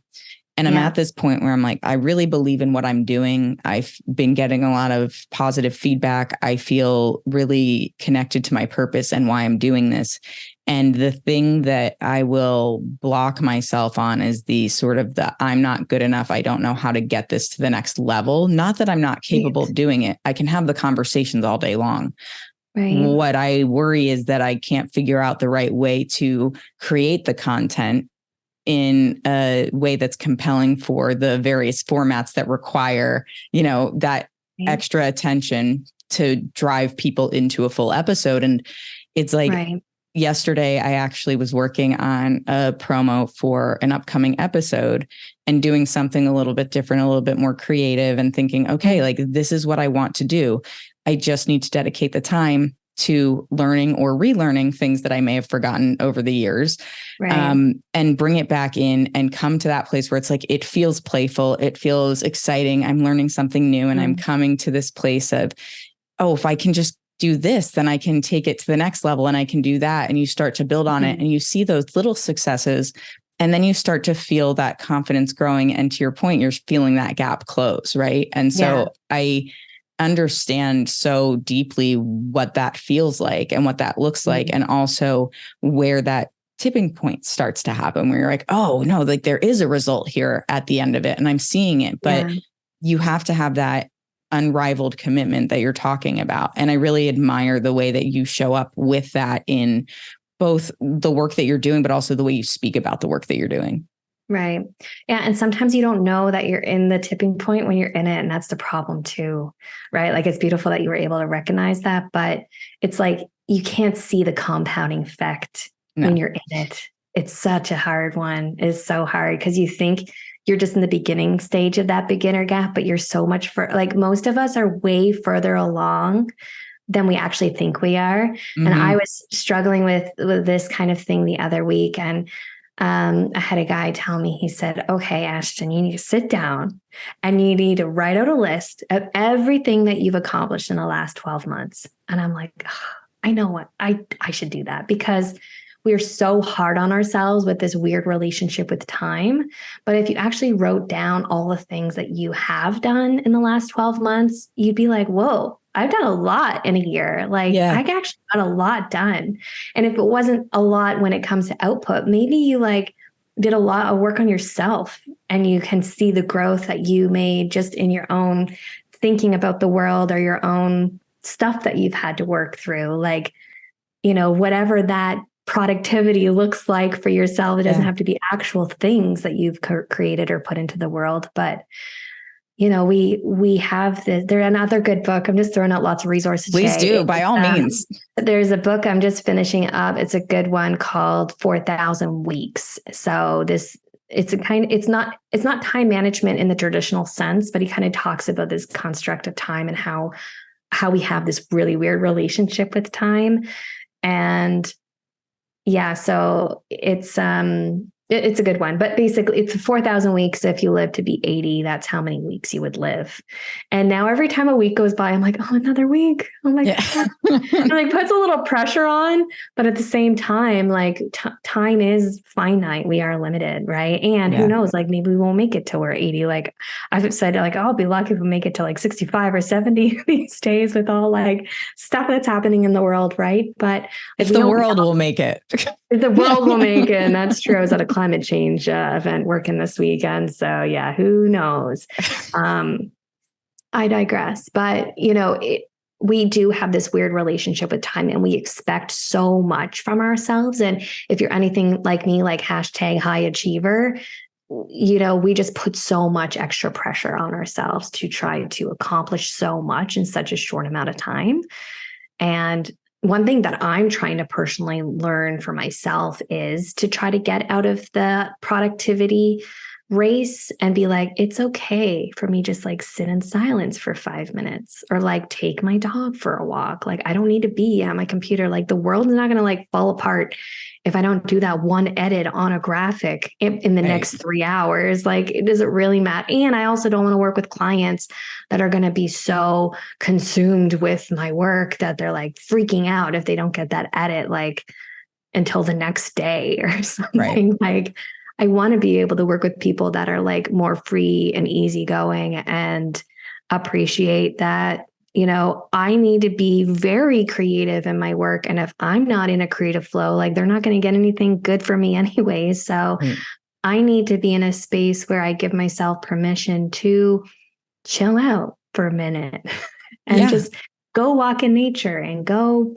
Speaker 1: And I'm at this point where I'm like, I really believe in what I'm doing. I've been getting a lot of positive feedback. I feel really connected to my purpose and why I'm doing this. And the thing that I will block myself on is the sort of the I'm not good enough. I don't know how to get this to the next level. Not that I'm not capable of doing it. I can have the conversations all day long. Right. What I worry is that I can't figure out the right way to create the content in a way that's compelling for the various formats that require, that extra attention to drive people into a full episode. And it's like yesterday, I actually was working on a promo for an upcoming episode and doing something a little bit different, a little bit more creative, and thinking, okay, like this is what I want to do. I just need to dedicate the time to learning or relearning things that I may have forgotten over the years, and bring it back in and come to that place where it's like, it feels playful. It feels exciting. I'm learning something new, and I'm coming to this place of, oh, if I can just do this, then I can take it to the next level, and I can do that. And you start to build on it, and you see those little successes, and then you start to feel that confidence growing. And to your point, you're feeling that gap close. Right. And so I understand so deeply what that feels like and what that looks like, and also where that tipping point starts to happen, where you're like, oh no, like there is a result here at the end of it, and I'm seeing it. But you have to have that unrivaled commitment that you're talking about. And I really admire the way that you show up with that in both the work that you're doing, but also the way you speak about the work that you're doing.
Speaker 2: Right. Yeah. And sometimes you don't know that you're in the tipping point when you're in it. And that's the problem too, right? Like it's beautiful that you were able to recognize that, but it's like, you can't see the compounding effect when you're in it. It's such a hard one. It's so hard because you think you're just in the beginning stage of that beginner gap, but you're so much like most of us are way further along than we actually think we are. And I was struggling with this kind of thing the other week, and I had a guy tell me, he said, okay, Ashton, you need to sit down and you need to write out a list of everything that you've accomplished in the last 12 months. And I'm like, oh, I know what I should do that, because we're so hard on ourselves with this weird relationship with time. But if you actually wrote down all the things that you have done in the last 12 months, you'd be like, whoa, I've done a lot in a year. Like I actually got a lot done. And if it wasn't a lot when it comes to output, maybe you like did a lot of work on yourself, and you can see the growth that you made just in your own thinking about the world, or your own stuff that you've had to work through. Like, whatever that productivity looks like for yourself, it doesn't have to be actual things that you've created or put into the world. But we have there's another good book. I'm just throwing out lots of resources.
Speaker 1: Please do, by all means.
Speaker 2: There's a book I'm just finishing up. It's a good one called 4,000 Weeks. So it's not time management in the traditional sense, but he kind of talks about this construct of time and how we have this really weird relationship with time. And so it's a good one, but basically it's 4,000 weeks. If you live to be 80, that's how many weeks you would live. And now every time a week goes by, I'm like, oh, another week. I'm like, it like puts a little pressure on, but at the same time, like time is finite. We are limited. Right. And who knows, like maybe we won't make it till we're 80. Like I've said, like, I'll be lucky if we make it to like 65 or 70 these days with all like stuff that's happening in the world. Right. But
Speaker 1: if the world will make it.
Speaker 2: If the world will make it. And that's true. I was at a climate change event working this weekend. So yeah, who knows? I digress. But, we do have this weird relationship with time, and we expect so much from ourselves. And if you're anything like me, like hashtag high achiever, we just put so much extra pressure on ourselves to try to accomplish so much in such a short amount of time. And one thing that I'm trying to personally learn for myself is to try to get out of the productivity race and be like, it's okay for me just like sit in silence for 5 minutes or like take my dog for a walk. Like I don't need to be at my computer. Like the world's not going to like fall apart if I don't do that one edit on a graphic in the next 3 hours. Like it doesn't really matter. And I also don't want to work with clients that are going to be so consumed with my work that they're like freaking out if they don't get that edit like until the next day or something. Like I want to be able to work with people that are like more free and easygoing and appreciate that, you know, I need to be very creative in my work. And if I'm not in a creative flow, like they're not going to get anything good for me anyways. So I need to be in a space where I give myself permission to chill out for a minute and just go walk in nature and go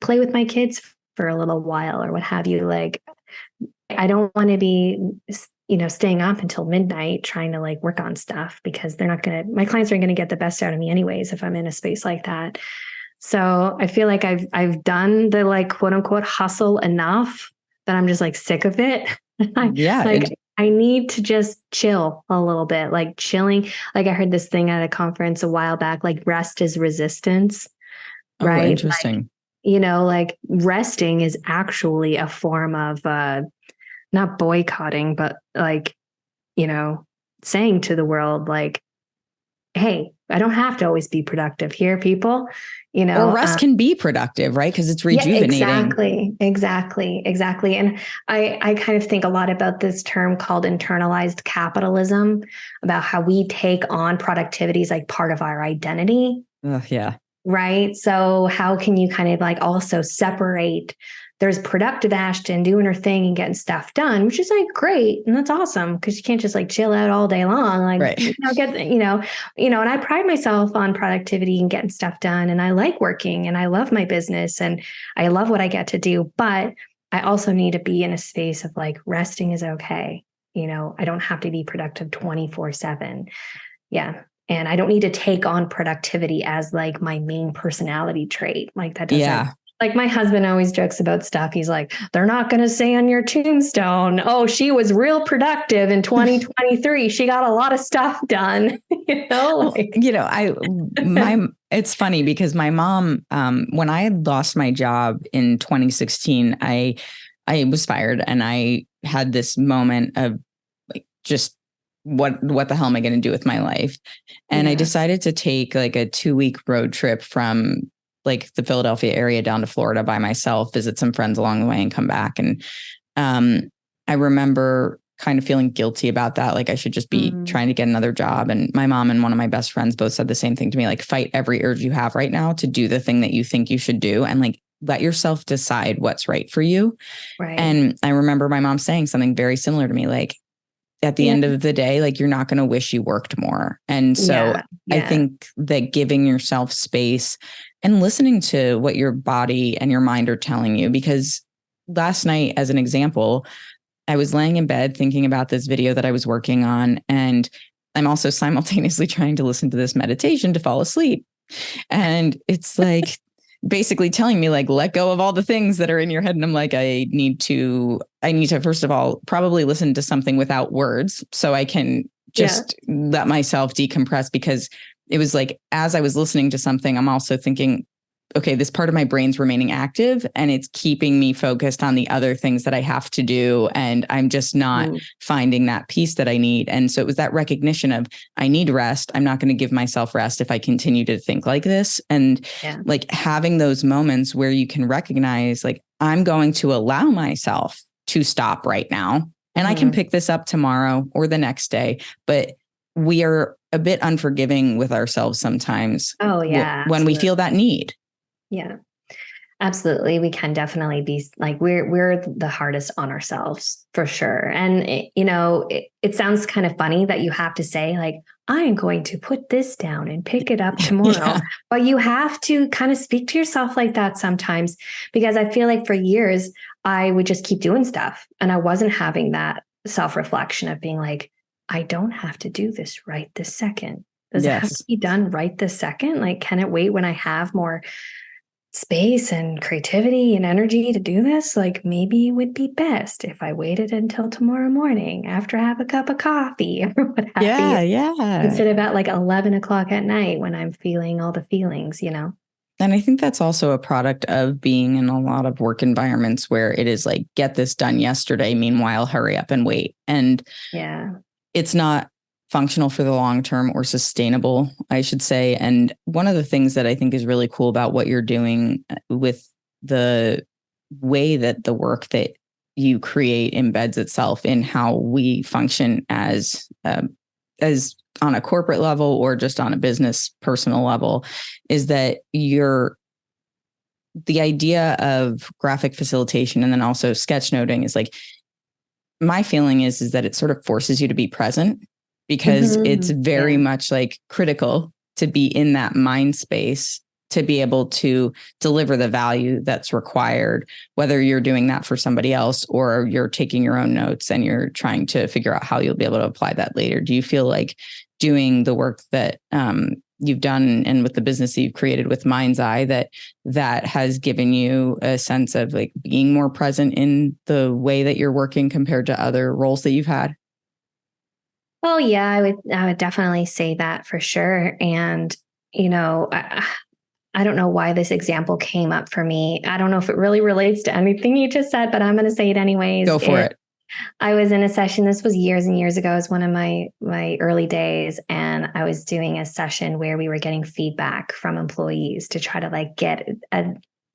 Speaker 2: play with my kids for a little while or what have you. Like, I don't want to be, you know, staying up until midnight trying to like work on stuff because my clients aren't going to get the best out of me anyways if I'm in a space like that. So I feel like I've done the like quote unquote hustle enough that I'm just like sick of it. I need to just chill a little bit, like chilling. Like I heard this thing at a conference a while back, like rest is resistance. Right.
Speaker 1: Oh, interesting.
Speaker 2: Like, you know, like resting is actually a form of, not boycotting, but like, you know, saying to the world, like, hey, I don't have to always be productive here, people, you know.
Speaker 1: Or rest can be productive, right? Because it's rejuvenating.
Speaker 2: Exactly. And I kind of think a lot about this term called internalized capitalism, about how we take on productivity as like part of our identity. Right. So how can you kind of like also separate? There's productive Ashton doing her thing and getting stuff done, which is like great. And that's awesome because you can't just like chill out all day long. Like, you know, and I pride myself on productivity and getting stuff done. And I like working and I love my business and I love what I get to do. But I also need to be in a space of like resting is okay. You know, I don't have to be productive 24/7. Yeah. And I don't need to take on productivity as like my main personality trait. Like that doesn't, like my husband always jokes about stuff. He's like, they're not going to say on your tombstone, oh, she was real productive in 2023. She got a lot of stuff done.
Speaker 1: It's funny because my mom, when I had lost my job in 2016, I was fired and I had this moment of like, just what the hell am I going to do with my life? And I decided to take like a 2-week road trip from like the Philadelphia area down to Florida by myself, visit some friends along the way and come back. And I remember kind of feeling guilty about that. Like I should just be trying to get another job. And my mom and one of my best friends both said the same thing to me, like fight every urge you have right now to do the thing that you think you should do. And like, let yourself decide what's right for you. Right. And I remember my mom saying something very similar to me, like, at the end of the day, like you're not going to wish you worked more. And so I think that giving yourself space and listening to what your body and your mind are telling you, because last night, as an example, I was laying in bed thinking about this video that I was working on. And I'm also simultaneously trying to listen to this meditation to fall asleep. And it's like, basically telling me like, let go of all the things that are in your head. And I'm like, I need to first of all, probably listen to something without words so I can just let myself decompress, because it was like, as I was listening to something, I'm also thinking, okay, this part of my brain's remaining active and it's keeping me focused on the other things that I have to do. And I'm just not finding that peace that I need. And so it was that recognition of, I need rest. I'm not going to give myself rest if I continue to think like this. And like having those moments where you can recognize, like, I'm going to allow myself to stop right now. And I can pick this up tomorrow or the next day. But we are a bit unforgiving with ourselves sometimes. When we feel that need.
Speaker 2: Yeah, absolutely. We can definitely be like, we're the hardest on ourselves for sure. And it sounds kind of funny that you have to say like, I'm going to put this down and pick it up tomorrow. But you have to kind of speak to yourself like that sometimes, because I feel like for years I would just keep doing stuff and I wasn't having that self-reflection of being like, I don't have to do this right this second. Does it have to be done right this second? Like, can it wait when I have more space and creativity and energy to do this, like maybe it would be best if I waited until tomorrow morning after I have a cup of coffee or what have you.
Speaker 1: Yeah.
Speaker 2: Instead of at like 11 o'clock at night when I'm feeling all the feelings, you know?
Speaker 1: And I think that's also a product of being in a lot of work environments where it is like, get this done yesterday. Meanwhile, hurry up and wait. And
Speaker 2: yeah,
Speaker 1: it's not functional for the long term or sustainable, I should say. And one of the things that I think is really cool about what you're doing with the way that the work that you create embeds itself in how we function as on a corporate level or just on a business personal level is that the idea of graphic facilitation and then also sketchnoting is like, my feeling is that it sort of forces you to be present because it's very much like critical to be in that mind space to be able to deliver the value that's required, whether you're doing that for somebody else or you're taking your own notes and you're trying to figure out how you'll be able to apply that later. Do you feel like doing the work that you've done and with the business that you've created with Mind's Eye, that has given you a sense of like being more present in the way that you're working compared to other roles that you've had?
Speaker 2: Oh yeah, I would definitely say that for sure. And, you know, I don't know why this example came up for me. I don't know if it really relates to anything you just said, but I'm going to say it anyways.
Speaker 1: Go for it.
Speaker 2: I was in a session. This was years and years ago. It was one of my early days. And I was doing a session where we were getting feedback from employees to try to like get a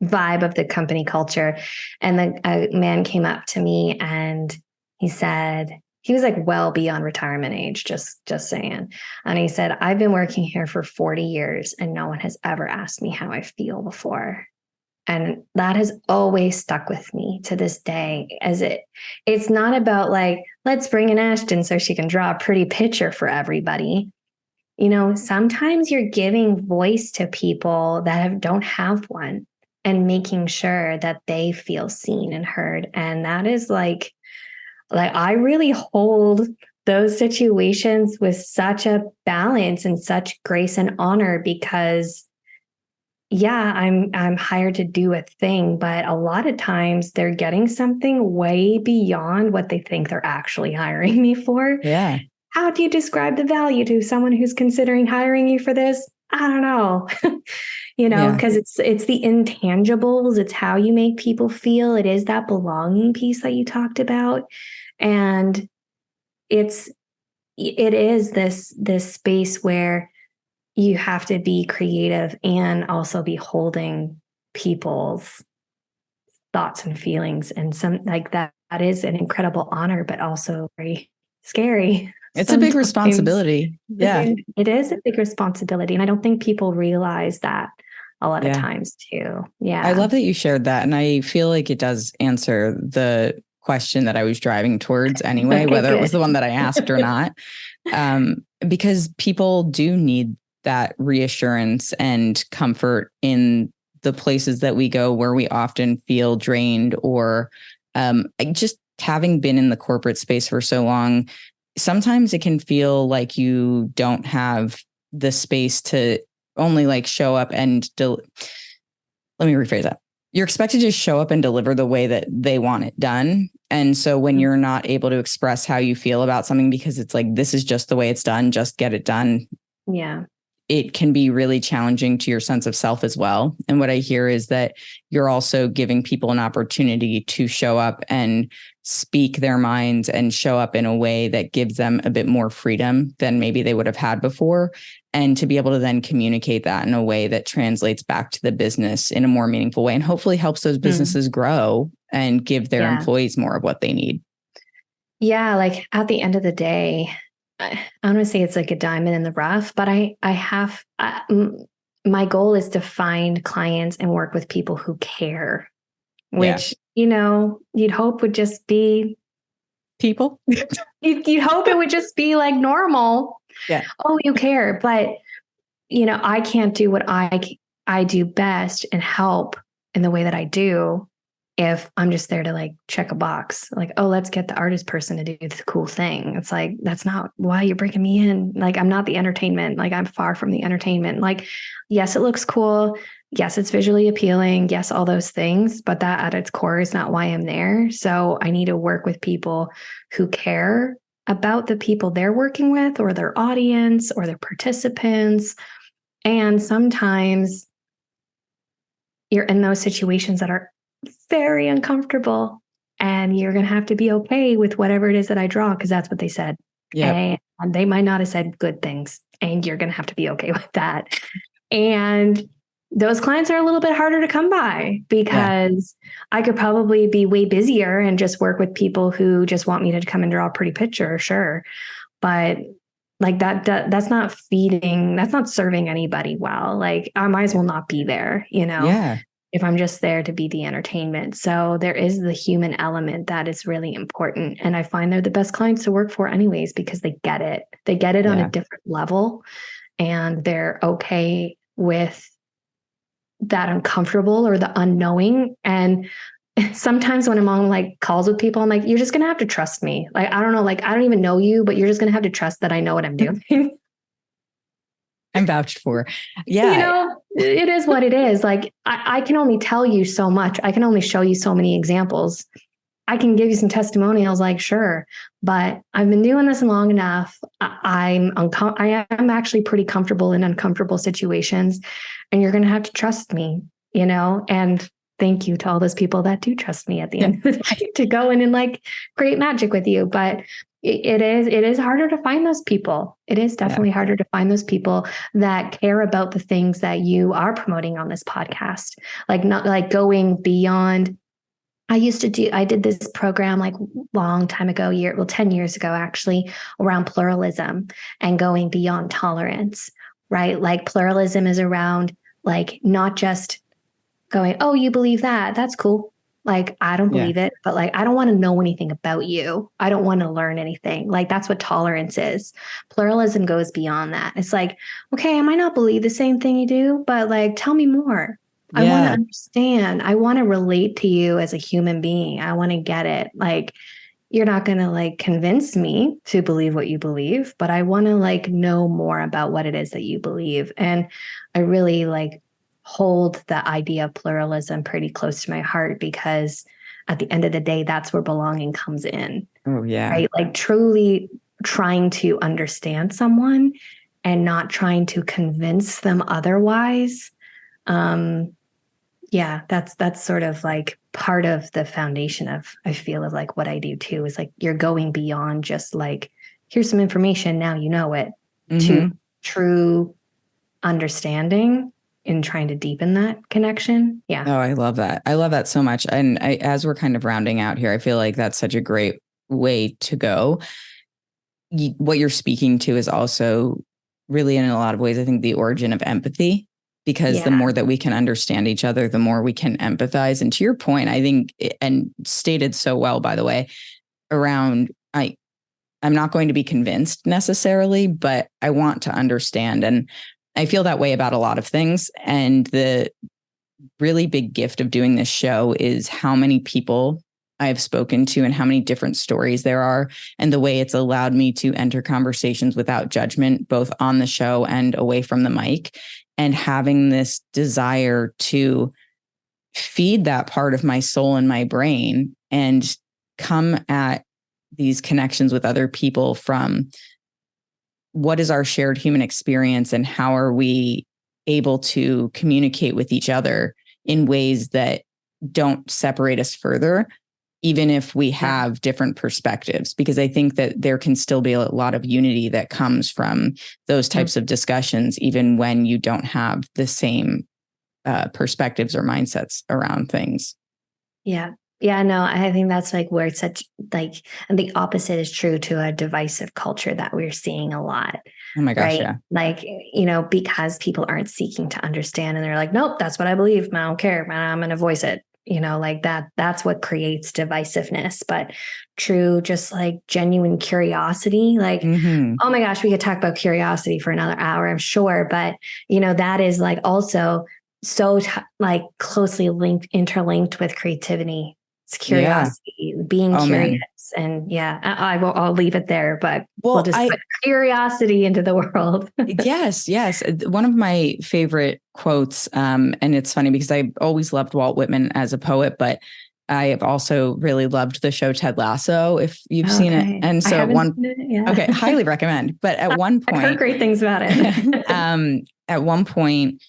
Speaker 2: vibe of the company culture. And a man came up to me and he said, he was like well beyond retirement age, just saying. And he said, I've been working here for 40 years and no one has ever asked me how I feel before. And that has always stuck with me to this day, as it's not about like, let's bring in Ashton so she can draw a pretty picture for everybody. You know, sometimes you're giving voice to people that don't have one and making sure that they feel seen and heard. And that is like I really hold those situations with such a balance and such grace and honor because yeah, I'm hired to do a thing, but a lot of times they're getting something way beyond what they think they're actually hiring me for.
Speaker 1: Yeah.
Speaker 2: How do you describe the value to someone who's considering hiring you for this? I don't know. You know, because it's the intangibles, it's how you make people feel. It is that belonging piece that you talked about. And it is this space where you have to be creative and also be holding people's thoughts and feelings. And some like that is an incredible honor, but also very scary.
Speaker 1: It's sometimes a big responsibility. Yeah.
Speaker 2: It is a big responsibility. And I don't think people realize that a lot of times too. Yeah.
Speaker 1: I love that you shared that. And I feel like it does answer the question that I was driving towards anyway, whether it was the one that I asked or not. Because people do need that reassurance and comfort in the places that we go where we often feel drained or just having been in the corporate space for so long, sometimes it can feel like you don't have the space to only like show up and let me rephrase that. You're expected to show up and deliver the way that they want it done. And so when you're not able to express how you feel about something because it's like, this is just the way it's done, just get it done.
Speaker 2: Yeah.
Speaker 1: It can be really challenging to your sense of self as well. And what I hear is that you're also giving people an opportunity to show up and speak their minds and show up in a way that gives them a bit more freedom than maybe they would have had before. And to be able to then communicate that in a way that translates back to the business in a more meaningful way and hopefully helps those businesses grow and give their employees more of what they need.
Speaker 2: Yeah. Like at the end of the day, I don't want to say it's like a diamond in the rough, but my goal is to find clients and work with people who care, which, you know, you'd hope would just be
Speaker 1: people.
Speaker 2: You'd hope it would just be like normal.
Speaker 1: Yeah.
Speaker 2: Oh, you care. But, you know, I can't do what I do best and help in the way that I do if I'm just there to like check a box, like, oh, let's get the artist person to do the cool thing. It's like, that's not why you're bringing me in. Like, I'm not the entertainment. Like, I'm far from the entertainment. Like, yes, it looks cool. Yes, it's visually appealing. Yes, all those things, but that at its core is not why I'm there. So I need to work with people who care about the people they're working with or their audience or their participants. And sometimes you're in those situations that are very uncomfortable, and you're going to have to be okay with whatever it is that I draw, because that's what they said.
Speaker 1: Yeah.
Speaker 2: And they might not have said good things, and you're going to have to be okay with that. And those clients are a little bit harder to come by, because I could probably be way busier and just work with people who just want me to come and draw a pretty picture. Sure. But like that's not feeding, that's not serving anybody well. Like, I might as well not be there,
Speaker 1: Yeah.
Speaker 2: if I'm just there to be the entertainment. So there is the human element that is really important. And I find they're the best clients to work for anyways, because they get it. They get it on a different level, and they're okay with that uncomfortable or the unknowing. And sometimes when I'm on like calls with people, I'm like, you're just going to have to trust me. Like, I don't know, like, I don't even know you, but you're just going to have to trust that I know what I'm doing.
Speaker 1: I'm vouched for. Yeah.
Speaker 2: It is what it is. Like, I can only tell you so much. I can only show you so many examples. I can give you some testimonials, like, sure, but I've been doing this long enough. I am actually pretty comfortable in uncomfortable situations, and you're going to have to trust me, and thank you to all those people that do trust me at the end of the day to go in and like create magic with you. But it is harder to find those people. It is definitely harder to find those people that care about the things that you are promoting on this podcast. Like, not like going beyond. I did this program like long time ago, 10 years ago, actually, around pluralism and going beyond tolerance, right? Like, pluralism is around like not just going, oh, you believe that? That's cool. Like, I don't believe it, but like, I don't want to know anything about you. I don't want to learn anything. Like, that's what tolerance is. Pluralism goes beyond that. It's like, okay, I might not believe the same thing you do, but like, tell me more. I want to understand. I want to relate to you as a human being. I want to get it. Like, you're not going to like convince me to believe what you believe, but I want to like know more about what it is that you believe. And I really like hold the idea of pluralism pretty close to my heart, because at the end of the day, that's where belonging comes in.
Speaker 1: Oh, yeah.
Speaker 2: Right? Like, truly trying to understand someone and not trying to convince them otherwise. That's sort of like part of the foundation of, I feel, of like what I do too, is like, you're going beyond just like, here's some information, now you know it, to true understanding and trying to deepen that connection. Yeah.
Speaker 1: Oh, I love that. I love that so much. And as we're kind of rounding out here, I feel like that's such a great way to go. What you're speaking to is also really, in a lot of ways, I think, the origin of empathy, because the more that we can understand each other, the more we can empathize. And to your point, I think, and stated so well, by the way, around, I'm not going to be convinced necessarily, but I want to understand. And I feel that way about a lot of things. And the really big gift of doing this show is how many people I've spoken to and how many different stories there are, and the way it's allowed me to enter conversations without judgment, both on the show and away from the mic, and having this desire to feed that part of my soul and my brain and come at these connections with other people from what is our shared human experience and how are we able to communicate with each other in ways that don't separate us further, even if we have different perspectives, because I think that there can still be a lot of unity that comes from those types of discussions, even when you don't have the same perspectives or mindsets around things.
Speaker 2: Yeah. Yeah, no, I think that's like where it's such like, and the opposite is true to a divisive culture that we're seeing a lot.
Speaker 1: Oh my gosh,
Speaker 2: right?
Speaker 1: yeah.
Speaker 2: Like, because people aren't seeking to understand, and they're like, nope, that's what I believe. I don't care. I'm going to voice it. Like that's what creates divisiveness. But true, just like genuine curiosity, like, oh my gosh, we could talk about curiosity for another hour, I'm sure. But, that is like also so like closely interlinked with creativity. It's curiosity, being curious. Man. And I'll leave it there, but we'll just put curiosity into the world.
Speaker 1: Yes. One of my favorite quotes, and it's funny because I always loved Walt Whitman as a poet, but I have also really loved the show Ted Lasso, if you've seen it. And so highly recommend. But at one point,
Speaker 2: I've heard great things about it.
Speaker 1: At one point,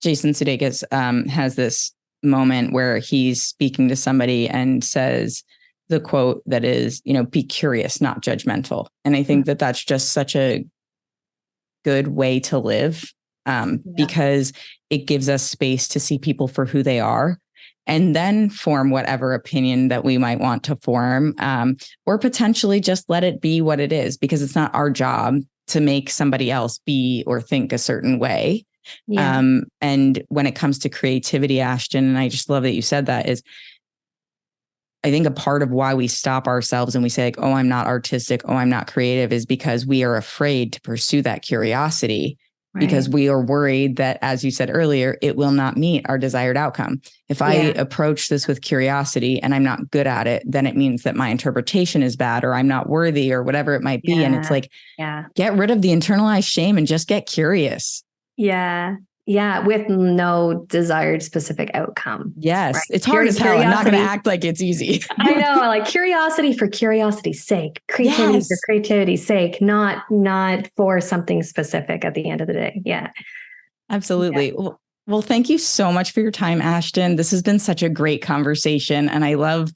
Speaker 1: Jason Sudeikis has this moment where he's speaking to somebody and says the quote that is, be curious, not judgmental. And I think that that's just such a good way to live, because it gives us space to see people for who they are and then form whatever opinion that we might want to form, or potentially just let it be what it is, because it's not our job to make somebody else be or think a certain way. Yeah. And when it comes to creativity, Ashton, and I just love that you said that, is I think a part of why we stop ourselves and we say like, oh, I'm not artistic, oh, I'm not creative, is because we are afraid to pursue that curiosity. Right. Because we are worried that, as you said earlier, it will not meet our desired outcome. If I approach this with curiosity and I'm not good at it, then it means that my interpretation is bad, or I'm not worthy, or whatever it might be. Yeah. And it's like, get rid of the internalized shame and just get curious.
Speaker 2: Yeah. Yeah. With no desired specific outcome.
Speaker 1: Yes. Right? It's hard as hell. I'm not going to act like it's easy.
Speaker 2: I know, like curiosity for curiosity's sake, creativity for creativity's sake, not for something specific at the end of the day. Yeah.
Speaker 1: Absolutely. Yeah. Well, thank you so much for your time, Ashton. This has been such a great conversation, and I love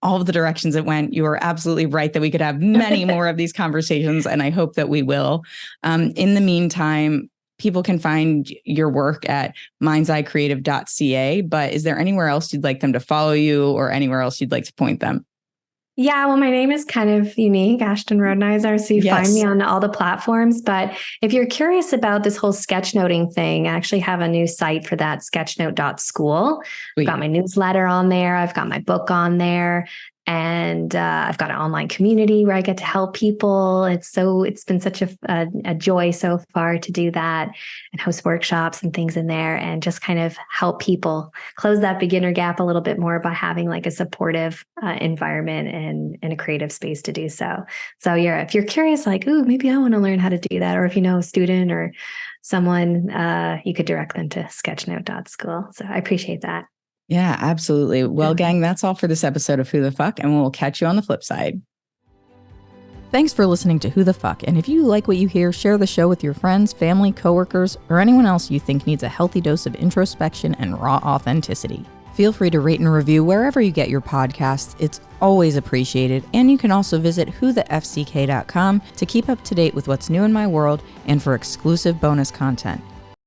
Speaker 1: all of the directions it went. You are absolutely right that we could have many more of these conversations, and I hope that we will. In the meantime, people can find your work at mindseyecreative.ca, but is there anywhere else you'd like them to follow you, or anywhere else you'd like to point them?
Speaker 2: Yeah, well, my name is kind of unique, Ashton Rodenhiser, so you find me on all the platforms. But if you're curious about this whole sketchnoting thing, I actually have a new site for that, sketchnote.school. I've got my newsletter on there. I've got my book on there. And I've got an online community where I get to help people. It's been such a joy so far to do that and host workshops and things in there, and just kind of help people close that beginner gap a little bit more by having like a supportive environment and a creative space to do so. So if you're curious, like, ooh, maybe I want to learn how to do that, or if you know a student or someone, you could direct them to sketchnote.school. So I appreciate that.
Speaker 1: Yeah, absolutely. Well, gang, that's all for this episode of Who the Fuck, and we'll catch you on the flip side. Thanks for listening to Who the Fuck. And if you like what you hear, share the show with your friends, family, coworkers, or anyone else you think needs a healthy dose of introspection and raw authenticity. Feel free to rate and review wherever you get your podcasts. It's always appreciated. And you can also visit whothefck.com to keep up to date with what's new in my world and for exclusive bonus content.